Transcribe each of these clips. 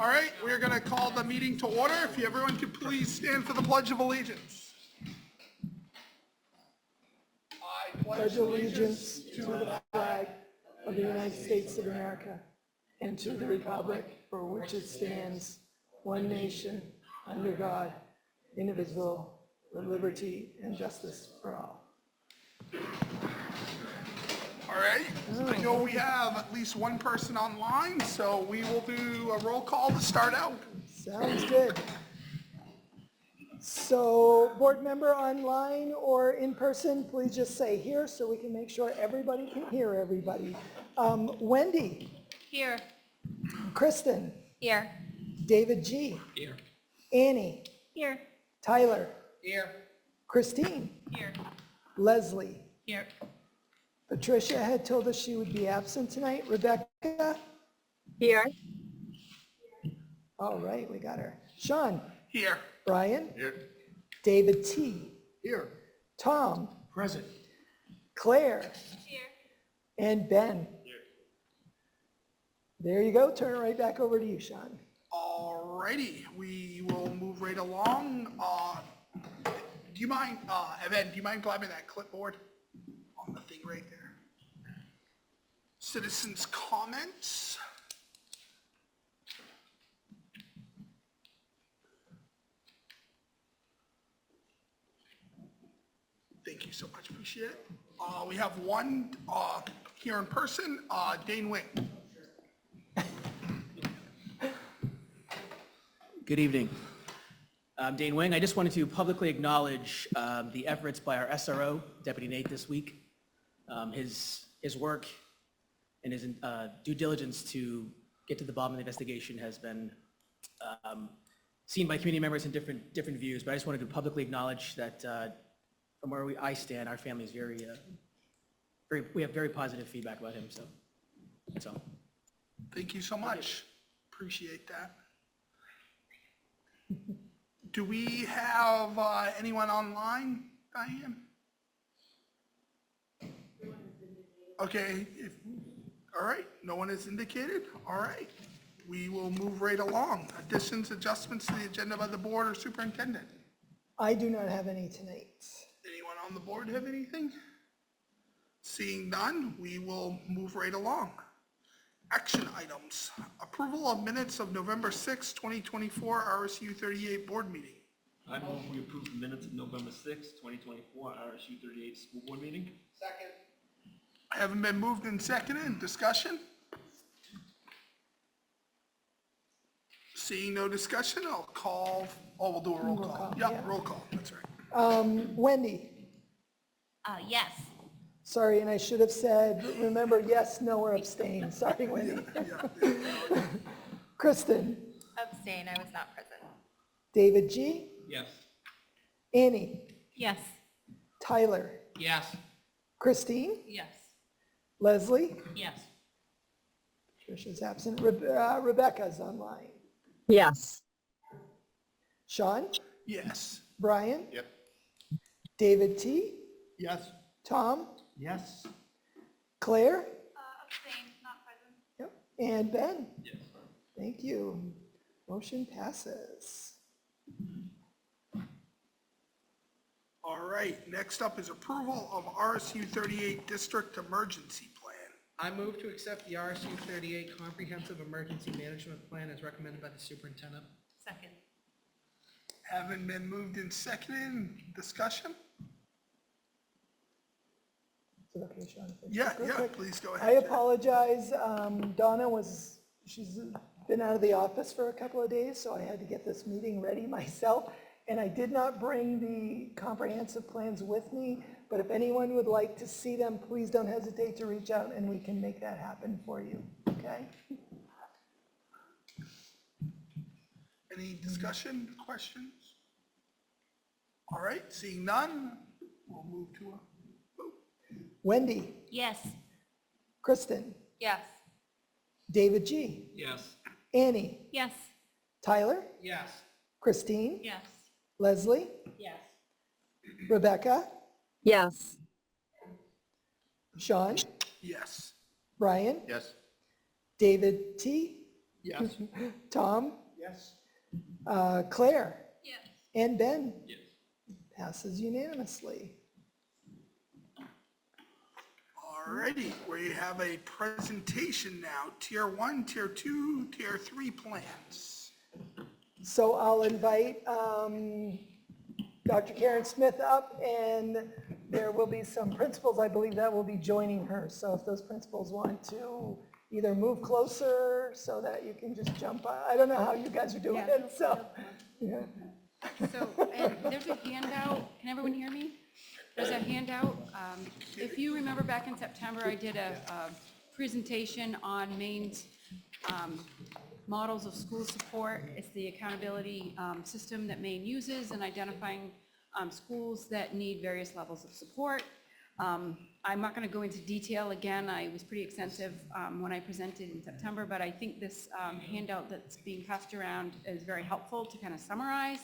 All right, we're going to call the meeting to order. If everyone could please stand for the Pledge of Allegiance. I Pledge allegiance to the flag of the United States of America and to the republic for which it stands, one nation, under God, indivisible, with liberty and justice for all. All right, I know we have at least one person online, so we will do a roll call to start out. Sounds good. So board member online or in person, please just say here so we can make sure everybody can hear everybody. Wendy, Here. Kristen, Here. David G, Here. Annie, Here. Tyler, Here. Christine, Here. Leslie. Here. Patricia had told us she would be absent tonight. Rebecca? Here. All right, we got her. Sean? Here. Brian? Here. David T. Here. Tom? Present. Claire? Here. And Ben? Here. There you go. Turn it right back over to you, Sean. All righty, we will move right along. Do you mind, Evan, do you mind grabbing that clipboard on the thing right there? Citizens' comments. Thank you so much, appreciate it. We have one here in person, Dane Wing. Good evening. I'm Dane Wing. I just wanted to publicly acknowledge the efforts by our SRO, Deputy Nate, this week. His work and his due diligence to get to the bottom of the investigation has been seen by community members in different views, but I just wanted to publicly acknowledge that from where I stand, our family is we have very positive feedback about him, so that's all. Thank you so much. Appreciate that. Do we have anyone online, Diane? Okay, all right, no one has indicated. All right, we will move right along. Additions, adjustments to the agenda by the board or superintendent? I do not have any tonight. Anyone on the board have anything? Seeing none, we will move right along. Action items. Approval of minutes of November 6, 2024 RSU 38 board meeting. I move we approve the minutes of November 6, 2024 RSU 38 school board meeting. Second. Haven't been moved and seconded. Discussion? Seeing no discussion, I'll call, we'll do a roll call. yeah. Yep, roll call, that's right. Wendy? Yes. Sorry, and I should have said, remember, yes, no, or abstain. Sorry, Wendy. Kristen? Abstain. I was not present. David G? Yes. Annie? Yes. Tyler? Yes. Christine? Yes. Leslie? Yes. Tricia's absent. Rebecca's online. Yes. Sean? Yes. Brian? Yep. David T? Yes. Tom? Yes. Claire? Abstain. Not present. Yep. And Ben? Yes. Thank you. Motion passes. All right, next up is approval of RSU 38 district emergency plan. I move to accept the RSU 38 Comprehensive Emergency Management Plan as recommended by the superintendent. Second. Haven't been moved and seconded. Discussion? Is it okay, Sean? if I Yeah, speak real yeah, quick? please go I ahead. apologize. Donna she's been out of the office for a couple of days, so I had to get this meeting ready myself. And I did not bring the comprehensive plans with me, but if anyone would like to see them, please don't hesitate to reach out and we can make that happen for you, okay? Any discussion, questions? All right, seeing none, we'll move to a vote. Wendy, Yes. Kristen, Yes. David G, Yes. Annie, Yes. Tyler, Yes. Christine, Yes. Leslie, Yes. Rebecca, Yes. Sean, Yes. Brian, Yes. David T, Yes. Tom, Yes. Claire, Yes. and Ben. Yes. Passes unanimously. Alrighty, we have a presentation now, Tier 1, Tier 2, Tier 3 plans. So I'll invite Dr. Karen Smith up, and there will be some principals, I believe, that will be joining her. So if those principals want to either move closer so that you can just jump on, I don't know how you guys are doing Yeah. it, so. Yeah. So, and there's a handout, can everyone hear me? There's a handout. If you remember back in September, I did a presentation on Maine's models of school support. It's the accountability system that Maine uses in identifying schools that need various levels of support. I'm not going to go into detail again. I was pretty extensive when I presented in September, but I think this handout that's being passed around is very helpful to kind of summarize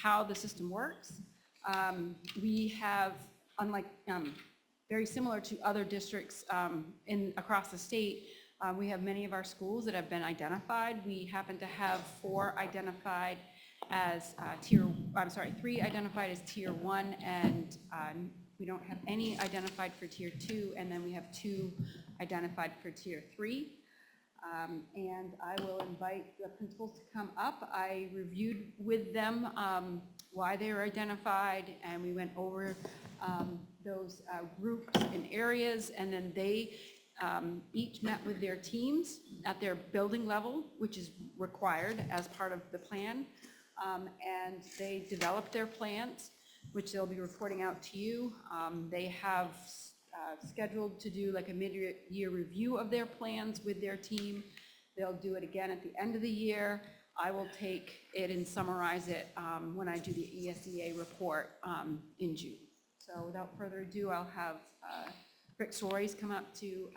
how the system works. We have, unlike, very similar to other districts across the state, we have many of our schools that have been identified. We happen to have 3 identified as Tier 1, and we don't have any identified for Tier 2, and then we have 2 identified for Tier 3. And I will invite the principals to come up. I reviewed with them why they were identified, and we went over those groups and areas, and then they each met with their teams at their building level, which is required as part of the plan, and they developed their plans, which they'll be reporting out to you. They have scheduled to do like a mid-year review of their plans with their team. They'll do it again at the end of the year. I will take it and summarize it when I do the ESEA report in June. So without further ado, I'll have Rick Soares come up to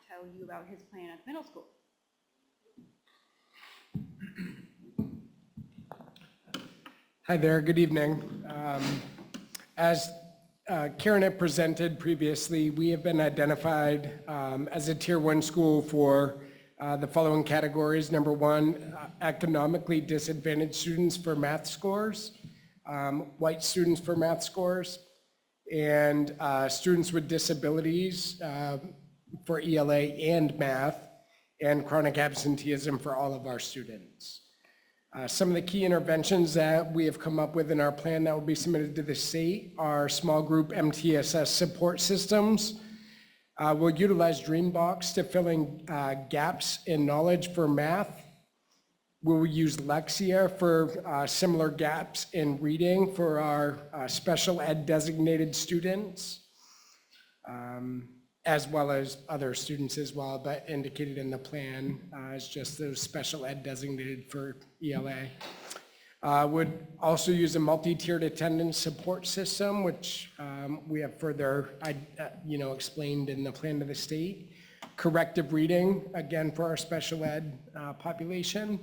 tell you about his plan at the middle school. Hi there, good evening. As Karen had presented previously, we have been identified as a Tier 1 school for the following categories. Number 1, economically disadvantaged students for math scores, white students for math scores, and students with disabilities for ELA and math, and chronic absenteeism for all of our students. Some of the key interventions that we have come up with in our plan that will be submitted to the state are small group MTSS support systems. We'll utilize Dreambox to fill in gaps in knowledge for math. We'll use Lexia for similar gaps in reading for our special ed designated students, as well as other students as well, but indicated in the plan as just those special ed designated for ELA. Would also use a multi-tiered attendance support system, which we have further explained in the plan to the state. Corrective reading, again, for our special ed population.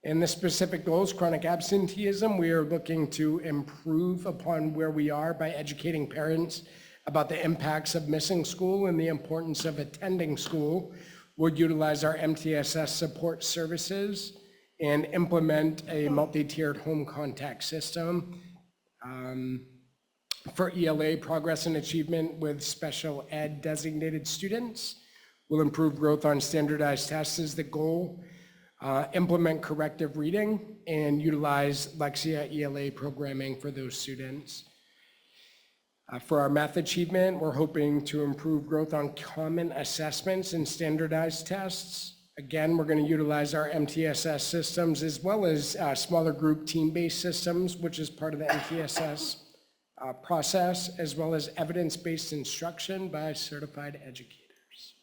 And the specific goals, chronic absenteeism, we are looking to improve upon where we are by educating parents about the impacts of missing school and the importance of attending school. We'll utilize our MTSS support services and implement a multi-tiered home contact system. For ELA, progress and achievement with special ed designated students. We'll improve growth on standardized tests is the goal. Implement corrective reading and utilize Lexia ELA programming for those students. For our math achievement, we're hoping to improve growth on common assessments and standardized tests. Again, we're going to utilize our MTSS systems as well as smaller group team-based systems, which is part of the MTSS process, as well as evidence-based instruction by certified educators.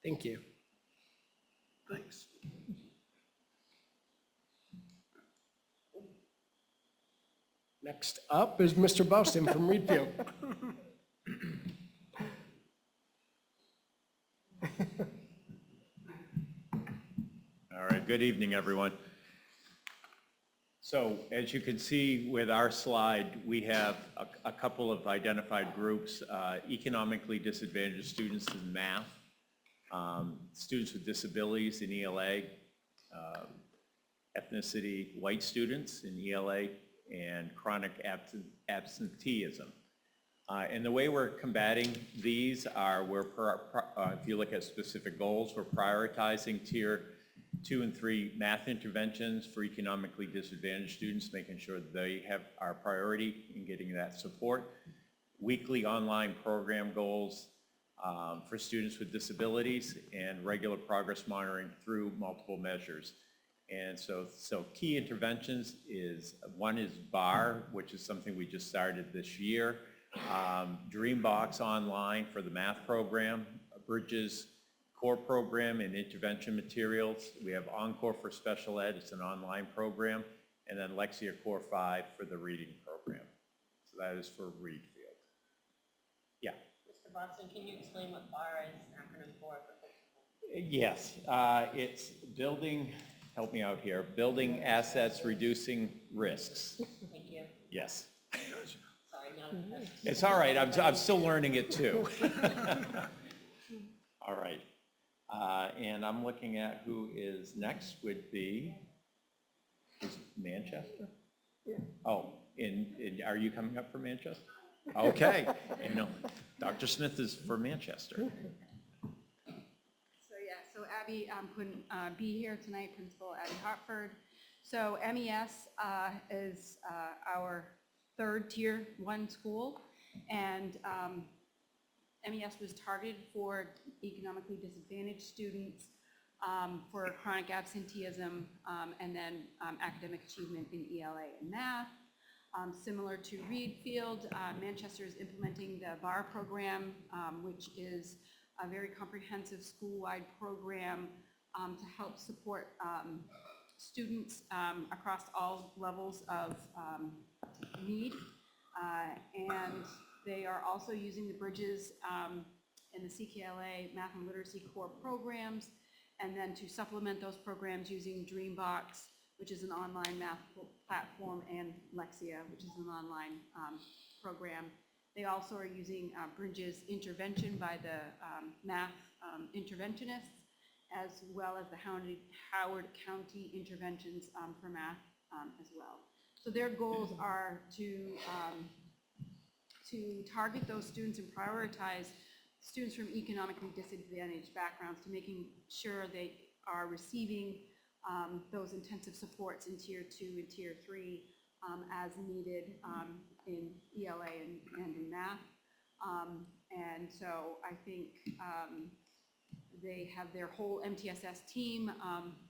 Thank you. Thanks. Next up is Mr. Boston from Reedfield. All right, good evening, everyone. So as you can see with our slide, we have a couple of identified groups, economically disadvantaged students in math, students with disabilities in ELA, ethnicity white students in ELA, and chronic absenteeism. And the way we're combating these are, if you look at specific goals, we're prioritizing tier 2 and 3 math interventions for economically disadvantaged students, making sure they have our priority in getting that support. Weekly online program goals for students with disabilities, and regular progress monitoring through multiple measures. And so key interventions is, one is BAR, which is something we just started this year. Dreambox online for the math program, Bridges core program and intervention materials. We have Encore for special ed, it's an online program, and then Lexia Core 5 for the reading program. So that is for Reedfield. Yeah. Mr. Boston, can you explain what BAR is an acronym for? Yes, it's building, help me out here, building assets, reducing risks. Thank you. Yes. Sorry, not a professional. It's all right, I'm still learning it too. All right. And I'm looking at who is next would be, is Manchester? Yeah. Oh, are you coming up for Manchester? Okay, and no, Dr. Smith is for Manchester. So Abby couldn't be here tonight, Principal Abby Hartford. So MES is our third tier 1 school, and MES was targeted for economically disadvantaged students, for chronic absenteeism, and then academic achievement in ELA and math. Similar to Reedfield, Manchester is implementing the BAR program, which is a very comprehensive school-wide program to help support students across all levels of need. And they are also using the Bridges and the CKLA Math and Literacy Core programs, and then to supplement those programs using Dreambox, which is an online math platform, and Lexia, which is an online program. They also are using Bridges intervention by the math interventionists, as well as the Howard County interventions for math as well. So their goals are to target those students and prioritize students from economically disadvantaged backgrounds, to making sure they are receiving those intensive supports in tier 2 and tier 3 as needed in ELA and in math. And so I think they have their whole MTSS team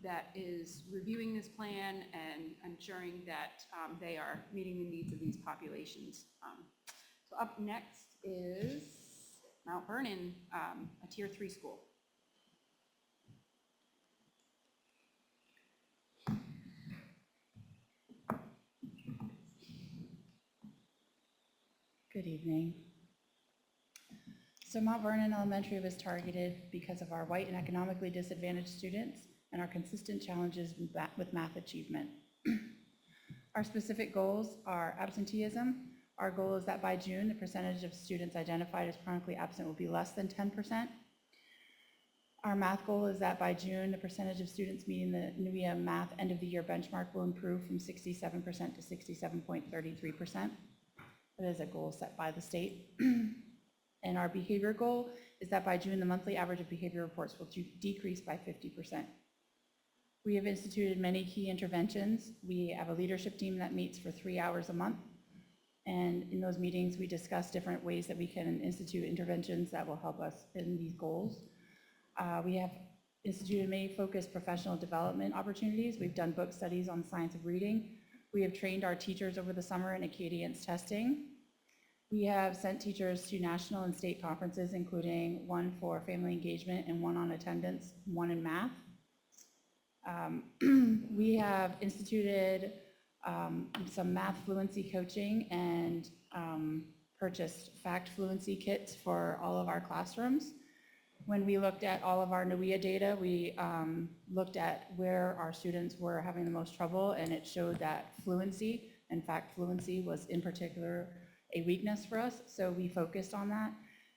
that is reviewing this plan and ensuring that they are meeting the needs of these populations. So up next is Mount Vernon, a tier 3 school. Good evening. So Mount Vernon Elementary was targeted because of our white and economically disadvantaged students and our consistent challenges with math achievement. Our specific goals are absenteeism. Our goal is that by June, the percentage of students identified as chronically absent will be less than 10%. Our math goal is that by June, the percentage of students meeting the NUIA math end of the year benchmark will improve from 67% to 67.33%. That is a goal set by the state. And our behavior goal is that by June, the monthly average of behavior reports will decrease by 50%. We have instituted many key interventions. We have a leadership team that meets for 3 hours a month. And in those meetings, we discuss different ways that we can institute interventions that will help us in these goals. We have instituted many focused professional development opportunities. We've done book studies on the science of reading. We have trained our teachers over the summer in Acadiance testing. We have sent teachers to national and state conferences, including one for family engagement and one on attendance, one in math. We have instituted some math fluency coaching and purchased fact fluency kits for all of our classrooms. When we looked at all of our NUIA data, we looked at where our students were having the most trouble, and it showed that fluency, and fact fluency, was in particular a weakness for us, so we focused on that.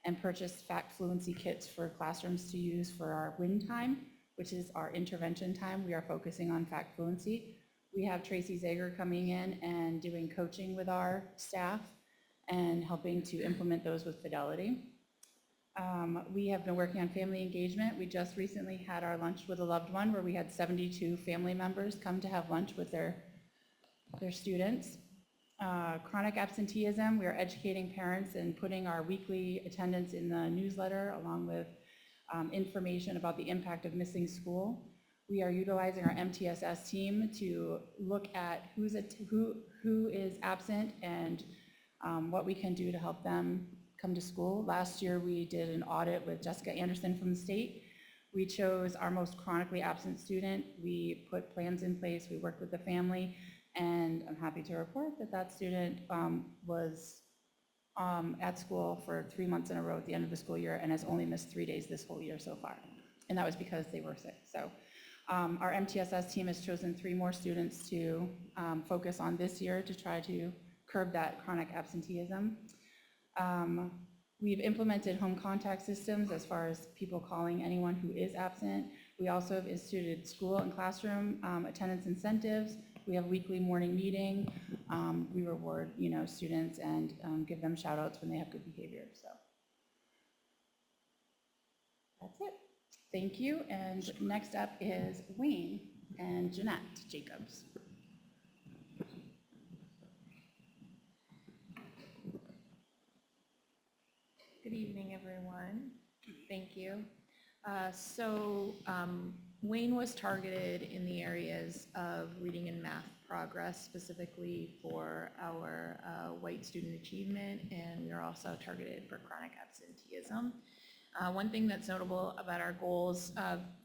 and purchased fact fluency kits for classrooms to use for our WIN time, which is our intervention time. We are focusing on fact fluency. We have Tracy Zager coming in and doing coaching with our staff and helping to implement those with fidelity. We have been working on family engagement. We just recently had our lunch with a loved one where we had 72 family members come to have lunch with their students. Chronic absenteeism, we are educating parents and putting our weekly attendance in the newsletter along with information about the impact of missing school. We are utilizing our MTSS team to look at who is absent and what we can do to help them come to school. Last year, we did an audit with Jessica Anderson from the state. We chose our most chronically absent student. We put plans in place. We worked with the family, and I'm happy to report that that student was at school for 3 months in a row at the end of the school year and has only missed 3 days this whole year so far. And that was because they were sick. So our MTSS team has chosen 3 more students to focus on this year to try to curb that chronic absenteeism. We've implemented home contact systems as far as people calling anyone who is absent. We also have instituted school and classroom attendance incentives. We have weekly morning meeting. We reward, students and give them shout outs when they have good behavior. So that's it. Thank you. And next up is Wayne and Jeanette Jacobs. Good evening, everyone. Thank you. Wayne was targeted in the areas of reading and math progress, specifically for our white student achievement, and we are also targeted for chronic absenteeism. One thing that's notable about our goals,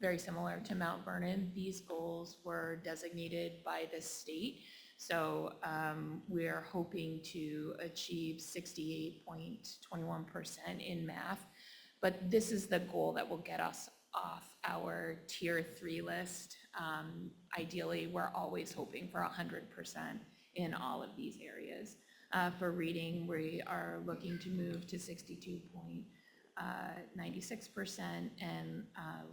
very similar to Mount Vernon, these goals were designated by the state. So we're hoping to achieve 68.21% in math, but this is the goal that will get us off our tier 3 list. Ideally, we're always hoping for 100% in all of these areas. For reading, we are looking to move to 62.96% and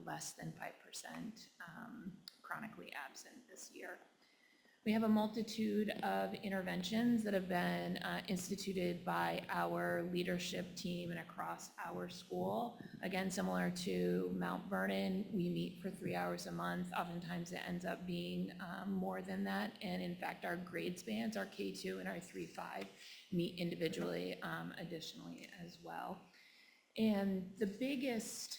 less than 5% chronically absent this year. We have a multitude of interventions that have been instituted by our leadership team and across our school. Again, similar to Mount Vernon, we meet for 3 hours a month. Oftentimes it ends up being more than that. And in fact, our grade spans, our K2 and our 3-5, meet individually additionally as well. And the biggest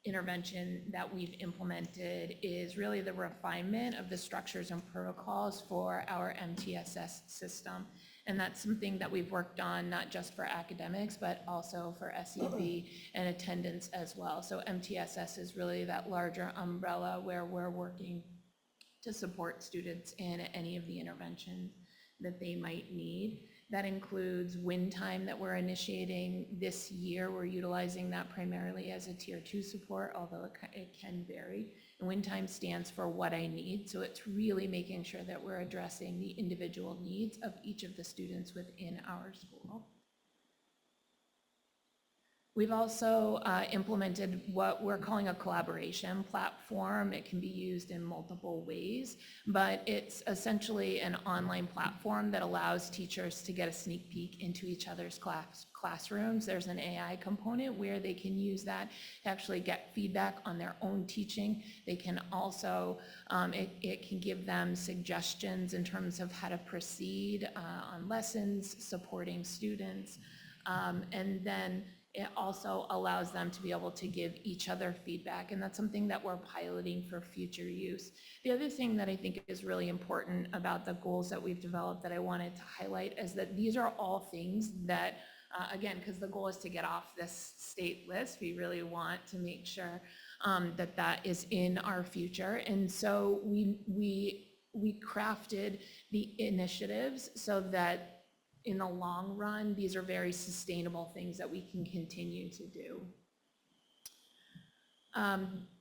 intervention that we've implemented is really the refinement of the structures and protocols for our MTSS system. And that's something that we've worked on not just for academics, but also for SEB and attendance as well. So MTSS is really that larger umbrella where we're working to support students in any of the interventions that they might need. That includes WIN time that we're initiating this year. We're utilizing that primarily as a tier 2 support, although it can vary. And WIN time stands for what I need. So it's really making sure that we're addressing the individual needs of each of the students within our school. We've also implemented what we're calling a collaboration platform. It can be used in multiple ways, but it's essentially an online platform that allows teachers to get a sneak peek into each other's classrooms. There's an AI component where they can use that to actually get feedback on their own teaching. They can also, it can give them suggestions in terms of how to proceed on lessons, supporting students, and then it also allows them to be able to give each other feedback, and that's something that we're piloting for future use. The other thing that I think is really important about the goals that we've developed that I wanted to highlight is that these are all things that, again, because the goal is to get off this state list, we really want to make sure that that is in our future. And so we crafted the initiatives so that in the long run, these are very sustainable things that we can continue to do.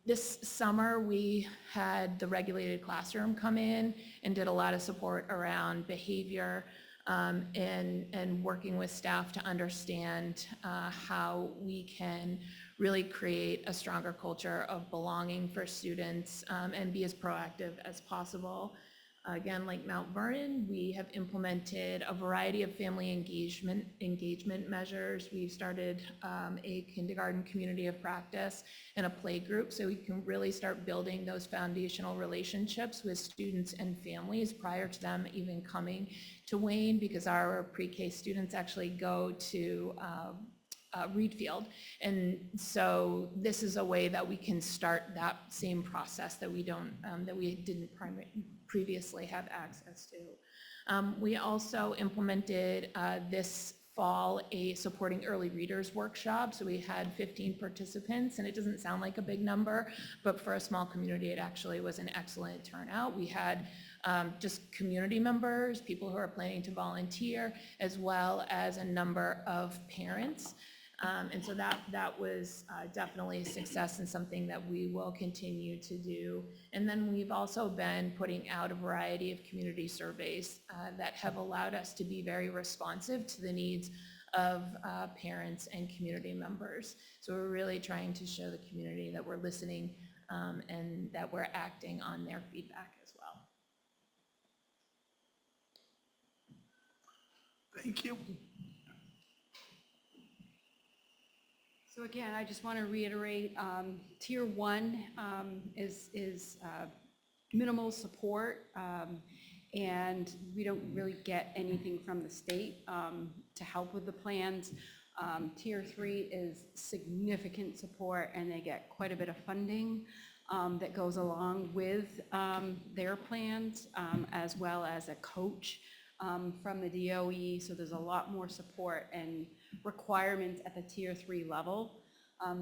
This summer, we had the regulated classroom come in and did a lot of support around behavior and working with staff to understand how we can really create a stronger culture of belonging for students and be as proactive as possible. Again, like Mount Vernon, we have implemented a variety of family engagement measures. We've started a kindergarten community of practice and a play group, so we can really start building those foundational relationships with students and families prior to them even coming to Wayne, because our pre-K students actually go to Reed Field. And so this is a way that we can start that same process that we didn't previously have access to. We also implemented this fall a supporting early readers workshop. So we had 15 participants, and it doesn't sound like a big number, but for a small community, it actually was an excellent turnout. We had just community members, people who are planning to volunteer, as well as a number of parents. And so that was definitely a success and something that we will continue to do. And then we've also been putting out a variety of community surveys that have allowed us to be very responsive to the needs of parents and community members. So we're really trying to show the community that we're listening and that we're acting on their feedback as well. Thank you. So again, I just want to reiterate, Tier 1 is minimal support, and we don't really get anything from the state to help with the plans. Tier 3 is significant support, and they get quite a bit of funding that goes along with their plans, as well as a coach from the DOE. So there's a lot more support and requirements at the Tier 3 level.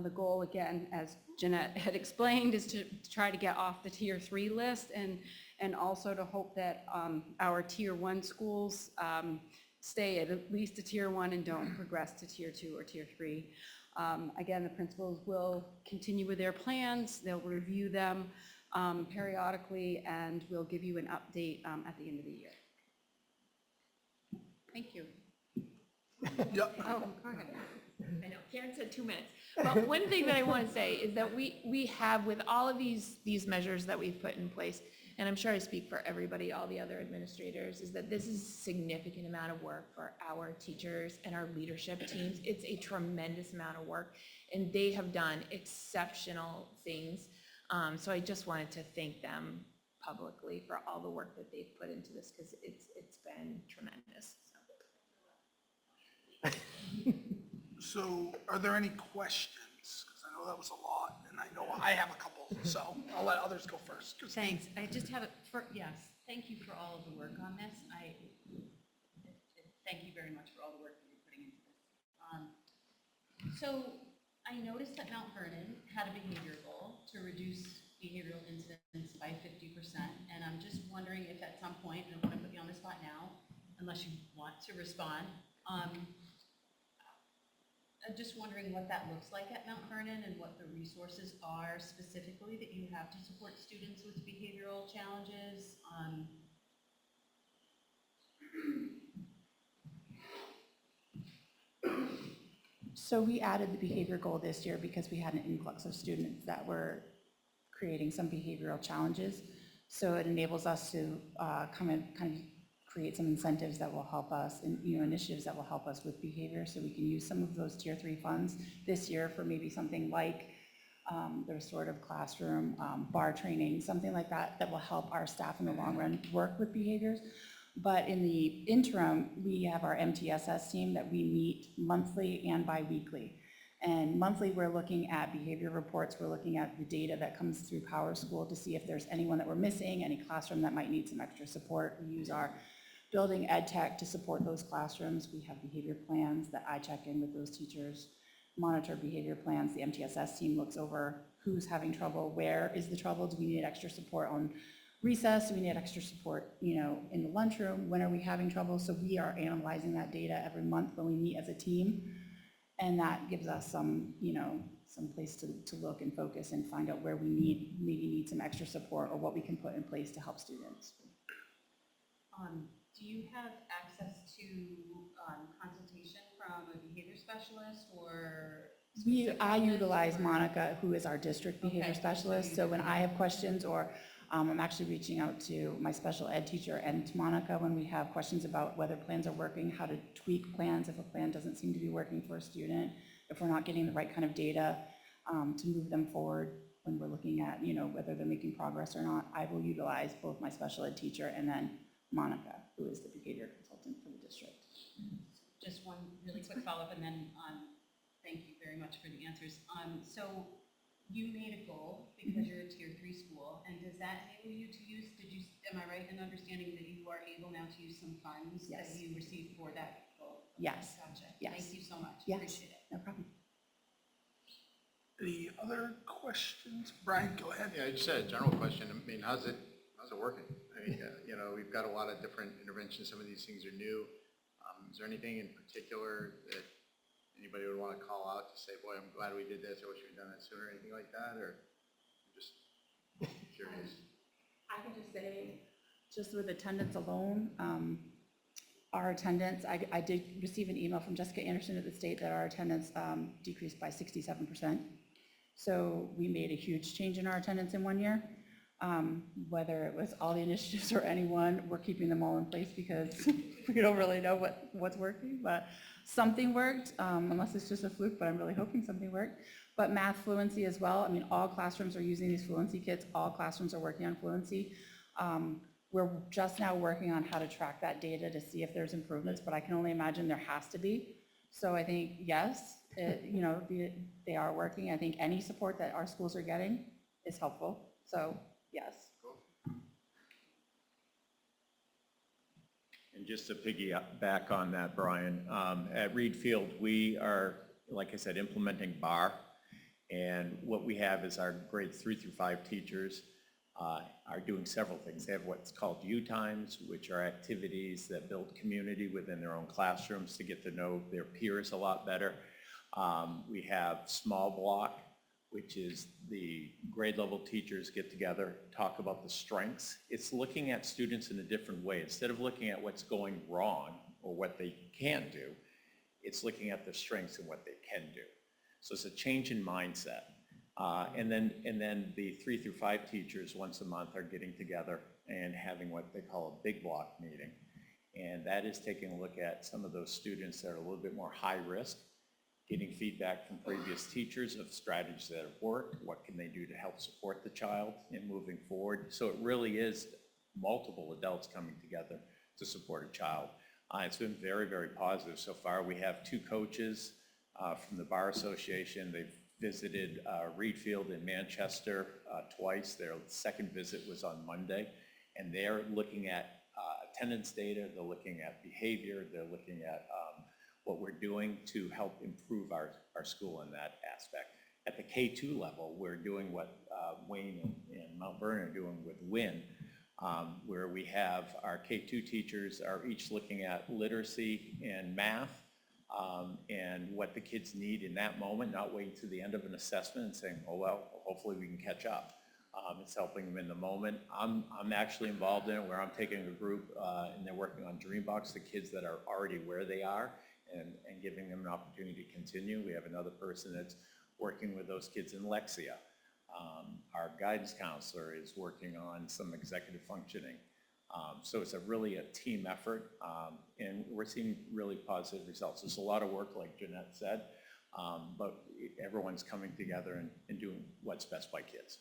The goal, again, as Jeanette had explained, is to try to get off the Tier 3 list, and also to hope that our Tier 1 schools stay at least a Tier 1 and don't progress to Tier 2 or Tier 3. Again, the principals will continue with their plans. They'll review them periodically, and we'll give you an update at the end of the year. Thank you. Yep. Oh, go ahead. I know, Karen said 2 minutes. But one thing that I want to say is that we have, with all of these measures that we've put in place, and I'm sure I speak for everybody, all the other administrators, is that this is a significant amount of work for our teachers and our leadership teams. It's a tremendous amount of work, and they have done exceptional things. So I just wanted to thank them publicly for all the work that they've put into this, because it's been tremendous. So are there any questions? Because I know that was a lot, and I know I have a couple, so I'll let others go first. Thanks. I just have yes, thank you for all of the work on this. Thank you very much for all the work that you're putting into this. So I noticed that Mount Vernon had a behavior goal to reduce behavioral incidents by 50%, and I'm just wondering if at some point, and I'm going to put you on the spot now, unless you want to respond, I'm just wondering what that looks like at Mount Vernon and what the resources are specifically that you have to support students with behavioral challenges. So we added the behavior goal this year because we had an influx of students that were creating some behavioral challenges. So it enables us to kind of create some incentives that will help us, and initiatives that will help us with behavior, so we can use some of those Tier 3 funds this year for maybe something like the restorative classroom, bar training, something like that, that will help our staff in the long run work with behaviors. But in the interim, we have our MTSS team that we meet monthly and bi-weekly. And monthly, we're looking at behavior reports. We're looking at the data that comes through Power School to see if there's anyone that we're missing, any classroom that might need some extra support. We use our building ed tech to support those classrooms. We have behavior plans that I check in with those teachers, monitor behavior plans. The MTSS team looks over who's having trouble, where is the trouble, do we need extra support on recess, do we need extra support, in the lunchroom, when are we having trouble? So we are analyzing that data every month when we meet as a team, and that gives us some place to look and focus and find out where we maybe need some extra support, or what we can put in place to help students. Do you have access to consultation from a behavior specialist or? I utilize Monica, who is our district behavior Okay. specialist, so when I have questions, or I'm actually reaching out to my special ed teacher and to Monica when we have questions about whether plans are working, how to tweak plans if a plan doesn't seem to be working for a student, if we're not getting the right kind of data to move them forward when we're looking at, whether they're making progress or not. I will utilize both my special ed teacher and then Monica, who is the behavior consultant for the district. Just one really quick follow-up, and then thank you very much for the answers. So you made a goal because you're a tier 3 school, and does that enable you to use, am I right in understanding that you are able now to use some funds that Yes. you received for that goal? Yes. Gotcha. Yes. Thank you so much. Yes. Appreciate it. No problem. Any other questions? Brian, go ahead. Yeah, I just had a general question. I mean, how's it working? I mean, we've got a lot of different interventions. Some of these things are new. Is there anything in particular that anybody would want to call out to say, boy, I'm glad we did this, I wish we'd done it sooner, anything like that, or just curious? I can just say, just with attendance alone, our attendance, I did receive an email from Jessica Anderson at the state that our attendance decreased by 67%. So we made a huge change in our attendance in 1 year. Whether it was all the initiatives or anyone, we're keeping them all in place because we don't really know what's working, but something worked, unless it's just a fluke, but I'm really hoping something worked. But math fluency as well. I mean, all classrooms are using these fluency kits. All classrooms are working on fluency. We're just now working on how to track that data to see if there's improvements, but I can only imagine there has to be. So I think, yes, they are working. I think any support that our schools are getting is helpful. So yes. And just to piggyback on that, Brian, at Reed Field, we are, like I said, implementing BAR. And what we have is our grades 3 through 5 teachers are doing several things. They have what's called U times, which are activities that build community within their own classrooms to get to know their peers a lot better. We have small block, which is the grade level teachers get together, talk about the strengths. It's looking at students in a different way. Instead of looking at what's going wrong or what they can do, it's looking at their strengths and what they can do. So it's a change in mindset. And then the 3 through 5 teachers once a month are getting together and having what they call a big block meeting. And that is taking a look at some of those students that are a little bit more high risk, getting feedback from previous teachers of strategies that have worked, what can they do to help support the child in moving forward. So it really is multiple adults coming together to support a child. It's been very, very positive so far. We have 2 coaches from the Bar Association. They've visited Reed Field in Manchester twice. Their second visit was on Monday, and they're looking at attendance data, they're looking at behavior, they're looking at what we're doing to help improve our school in that aspect. At the K2 level, we're doing what Wayne and Mount Vernon are doing with WIN, where we have our K2 teachers are each looking at literacy and math, and what the kids need in that moment, not waiting to the end of an assessment and saying, oh, well, hopefully we can catch up. It's helping them in the moment. I'm actually involved in it where I'm taking a group and they're working on Dreambox, the kids that are already where they are, and giving them an opportunity to continue. We have another person that's working with those kids in Lexia. Our guidance counselor is working on some executive functioning. So it's really a team effort, and we're seeing really positive results. There's a lot of work, like Jeanette said, but everyone's coming together and doing what's best by kids.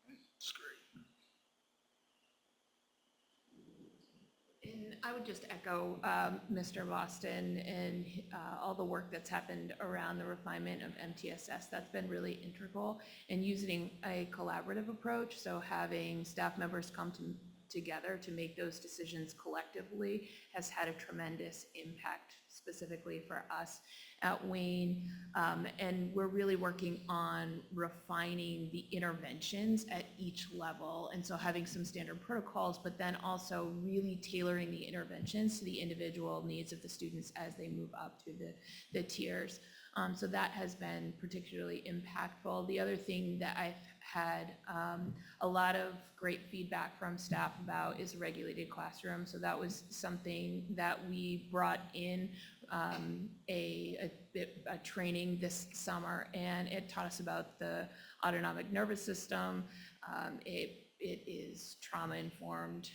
That's great. And I would just echo Mr. Boston and all the work that's happened around the refinement of MTSS. That's been really integral in using a collaborative approach. So having staff members come together to make those decisions collectively has had a tremendous impact specifically for us at Wayne. And we're really working on refining the interventions at each level. And so having some standard protocols, but then also really tailoring the interventions to the individual needs of the students as they move up to the tiers. So that has been particularly impactful. The other thing that I've had a lot of great feedback from staff about is a regulated classroom. So that was something that we brought in a training this summer, and it taught us about the autonomic nervous system. It is trauma-informed.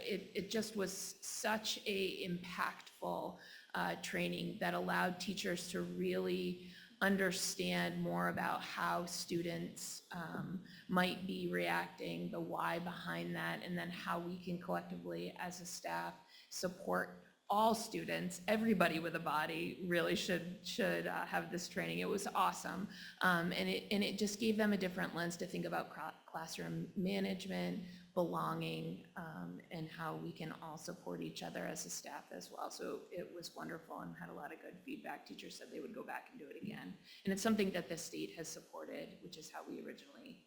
It just was such a impactful training that allowed teachers to really understand more about how students might be reacting, the why behind that, and then how we can collectively as a staff support all students. Everybody with a body really should have this training. It was awesome. And it just gave them a different lens to think about classroom management, belonging, and how we can all support each other as a staff as well. So it was wonderful and had a lot of good feedback. Teachers said they would go back and do it again. And it's something that the state has supported, which is how we originally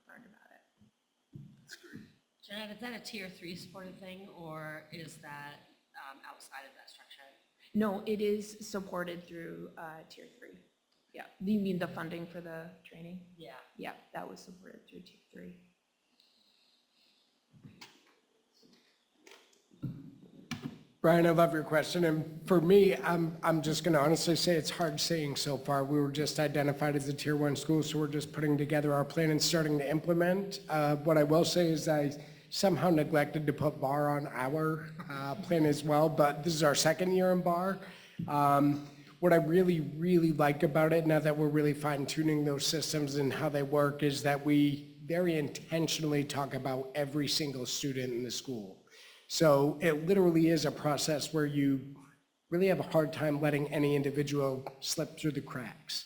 learned about it. That's great. Jeanette, is that a tier 3 supported thing, or is that outside of that structure? No, it is supported through tier 3. Yeah, you mean the funding for the training? Yeah. Yeah, that was supported through tier 3. Brian, I love your question, and for me, I'm just gonna honestly say it's hard saying so far. We were just identified as a tier 1 school, so we're just putting together our plan and starting to implement. What I will say is I somehow neglected to put BAR on our plan as well, but this is our second year in BAR. What I really, really like about it, now that we're really fine tuning those systems and how they work, is that we very intentionally talk about every single student in the school. So it literally is a process where you really have a hard time letting any individual slip through the cracks.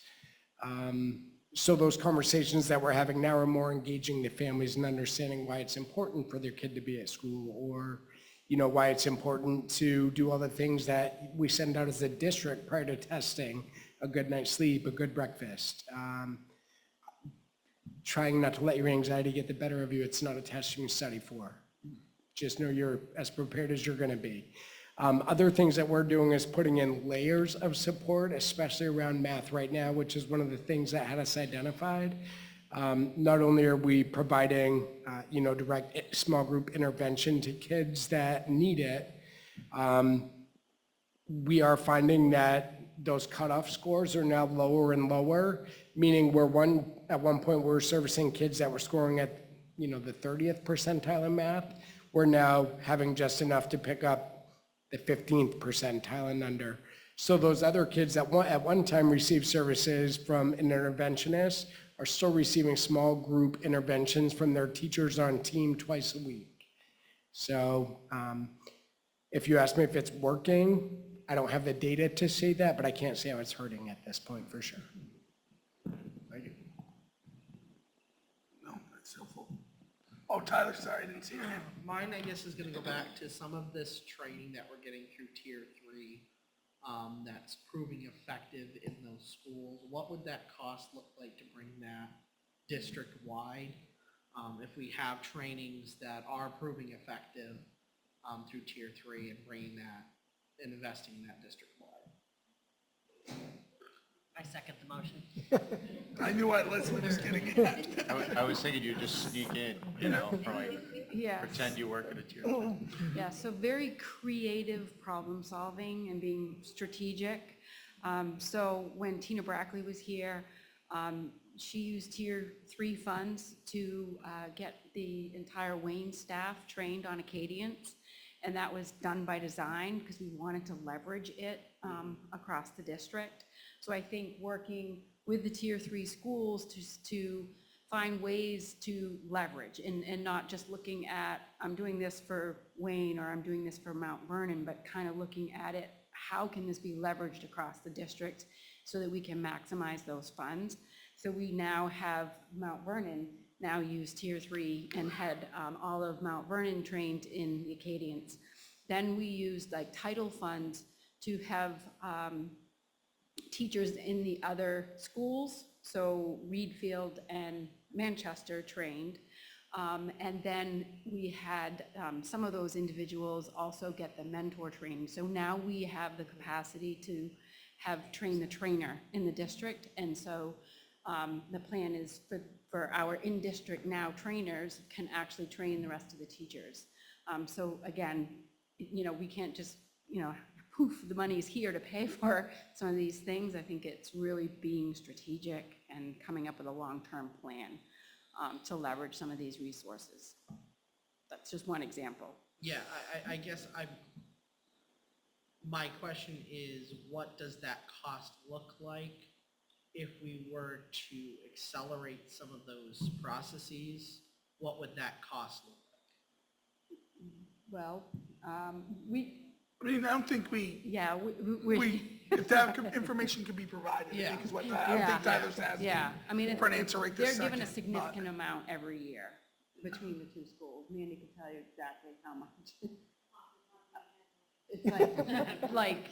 So those conversations that we're having now are more engaging the families and understanding why it's important for their kid to be at school, or why it's important to do all the things that we send out as a district prior to testing: a good night's sleep, a good breakfast, trying not to let your anxiety get the better of you. It's not a test you can study for. Just know you're as prepared as you're going to be. Other things that we're doing is putting in layers of support, especially around math right now, which is one of the things that had us identified. Not only are we providing, direct small group intervention to kids that need it, we are finding that those cutoff scores are now lower and lower, meaning at one point we were servicing kids that were scoring at, the 30th percentile in math. We're now having just enough to pick up the 15th percentile and under. So those other kids that at one time received services from an interventionist are still receiving small group interventions from their teachers on team twice a week. So if you ask me if it's working, I don't have the data to say that, but I can't say how it's hurting at this point for sure. Thank you. No, that's helpful. Oh, Tyler, sorry, I didn't see your hand. Mine, I guess, is gonna go back to some of this training that we're getting through tier 3, that's proving effective in those schools. What would that cost look like to bring that district-wide? If we have trainings that are proving effective through tier 3 and bringing that and investing in that district-wide? I second the motion. I knew what Leslie was getting at. I was thinking you'd just sneak in, probably Yes. pretend you work at a tier 1. Yeah, so very creative problem solving and being strategic. So when Tina Brackley was here, she used tier 3 funds to get the entire Wayne staff trained on Acadians. And that was done by design because we wanted to leverage it across the district. So I think working with the tier 3 schools to find ways to leverage and not just looking at, I'm doing this for Wayne or I'm doing this for Mount Vernon, but kind of looking at it, how can this be leveraged across the district so that we can maximize those funds? So we now have Mount Vernon now use tier 3 and had all of Mount Vernon trained in the Acadians. Then we used title funds to have teachers in the other schools, so Reedfield and Manchester trained. And then we had some of those individuals also get the mentor training. So now we have the capacity to have trained the trainer in the district. And so the plan is for our in-district now trainers can actually train the rest of the teachers. So again, we can't just, poof, the money's here to pay for some of these things. I think it's really being strategic and coming up with a long-term plan to leverage some of these resources. That's just one example. Yeah, I guess my question is, what does that cost look like if we were to accelerate some of those processes? What would that cost look like? Well, I mean, I don't think if that information could be provided, I think is what, I don't think Tyler's asking for an answer right this second. They're given a significant amount every year between the two schools. Mandy can tell you exactly how much. It's like,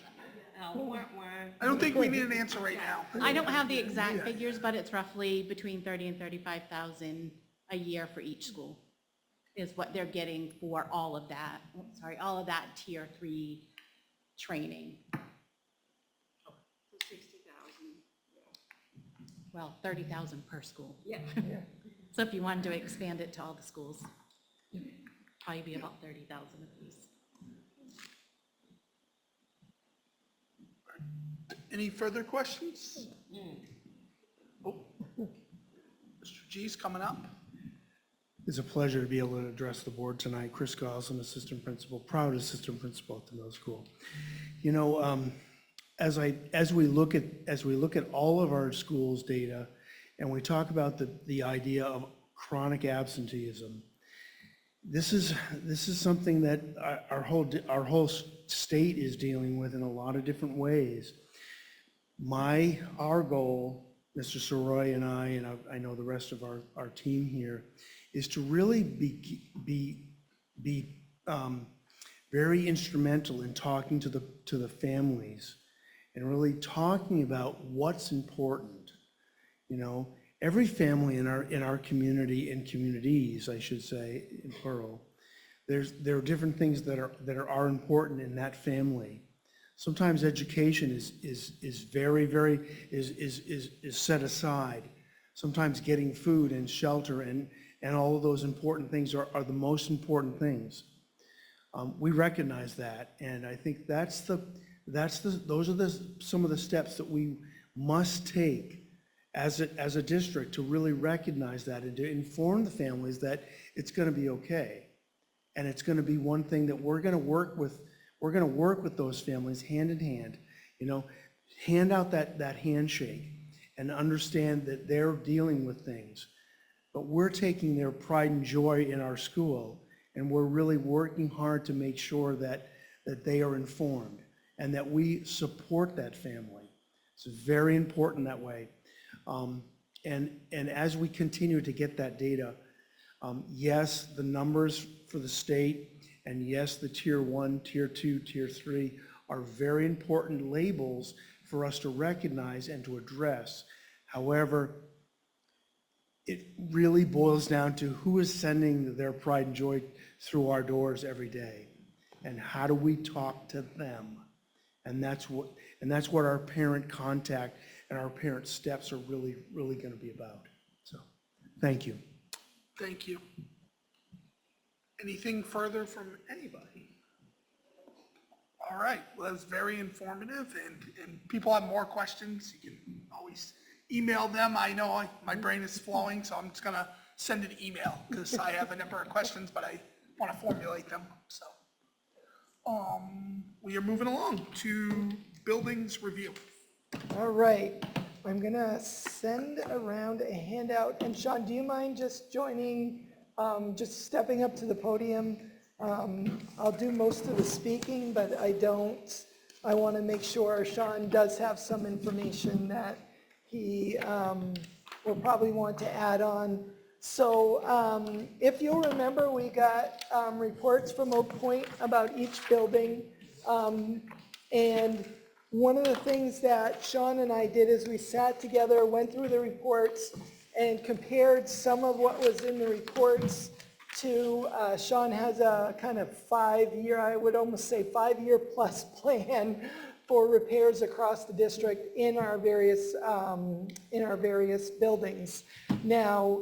I don't think we need an answer right now. I don't have the exact figures, but it's roughly between 30 and 35,000 a year for each school is what they're getting for all of that, all of that tier 3 training. 60,000. Well, 30,000 per school. Yeah. So if you wanted to expand it to all the schools, it'd probably be about 30,000 apiece. Any further questions? Oh, Mr. G's coming up. It's a pleasure to be able to address the board tonight. Chris Giles, I'm assistant principal, proud assistant principal at the middle school. As we look at all of our schools' data, and we talk about the idea of chronic absenteeism, this is something that our whole state is dealing with in a lot of different ways. Our goal, Mr. Soroy and I know the rest of our team here, is to really be very instrumental in talking to the families and really talking about what's important. Every family in our community and communities, I should say, in plural, there are different things that are important in that family. Sometimes education is very set aside. Sometimes getting food and shelter and all of those important things are the most important things. We recognize that, and I think those are some of the steps that we must take as a district to really recognize that and to inform the families that it's going to be okay, and it's going to be one thing that we're going to work with. We're going to work with those families hand in hand, hand out that handshake and understand that they're dealing with things. But we're taking their pride and joy in our school, and we're really working hard to make sure that they are informed and that we support that family. It's very important that way. And as we continue to get that data, yes, the numbers for the state, and yes, the tier 1, tier 2, tier 3 are very important labels for us to recognize and to address. However, it really boils down to who is sending their pride and joy through our doors every day, and how do we talk to them? And that's what our parent contact and our parent steps are really going to be about. So, thank you. Thank you. Anything further from anybody? All right, well, that's very informative, and people have more questions, you can always email them. I know my brain is flowing, so I'm just gonna send an email, because I have a number of questions, but I want to formulate them, so. We are moving along to buildings review. All right, I'm gonna send around a handout, and Sean, do you mind just joining, just stepping up to the podium? I'll do most of the speaking, but I want to make sure Sean does have some information that he will probably want to add on. So if you'll remember, we got reports from Oak Point about each building. And one of the things that Sean and I did is we sat together, went through the reports, and compared some of what was in the reports to, Sean has a kind of 5-year, I would almost say 5-year plus plan for repairs across the district in our various buildings. Now,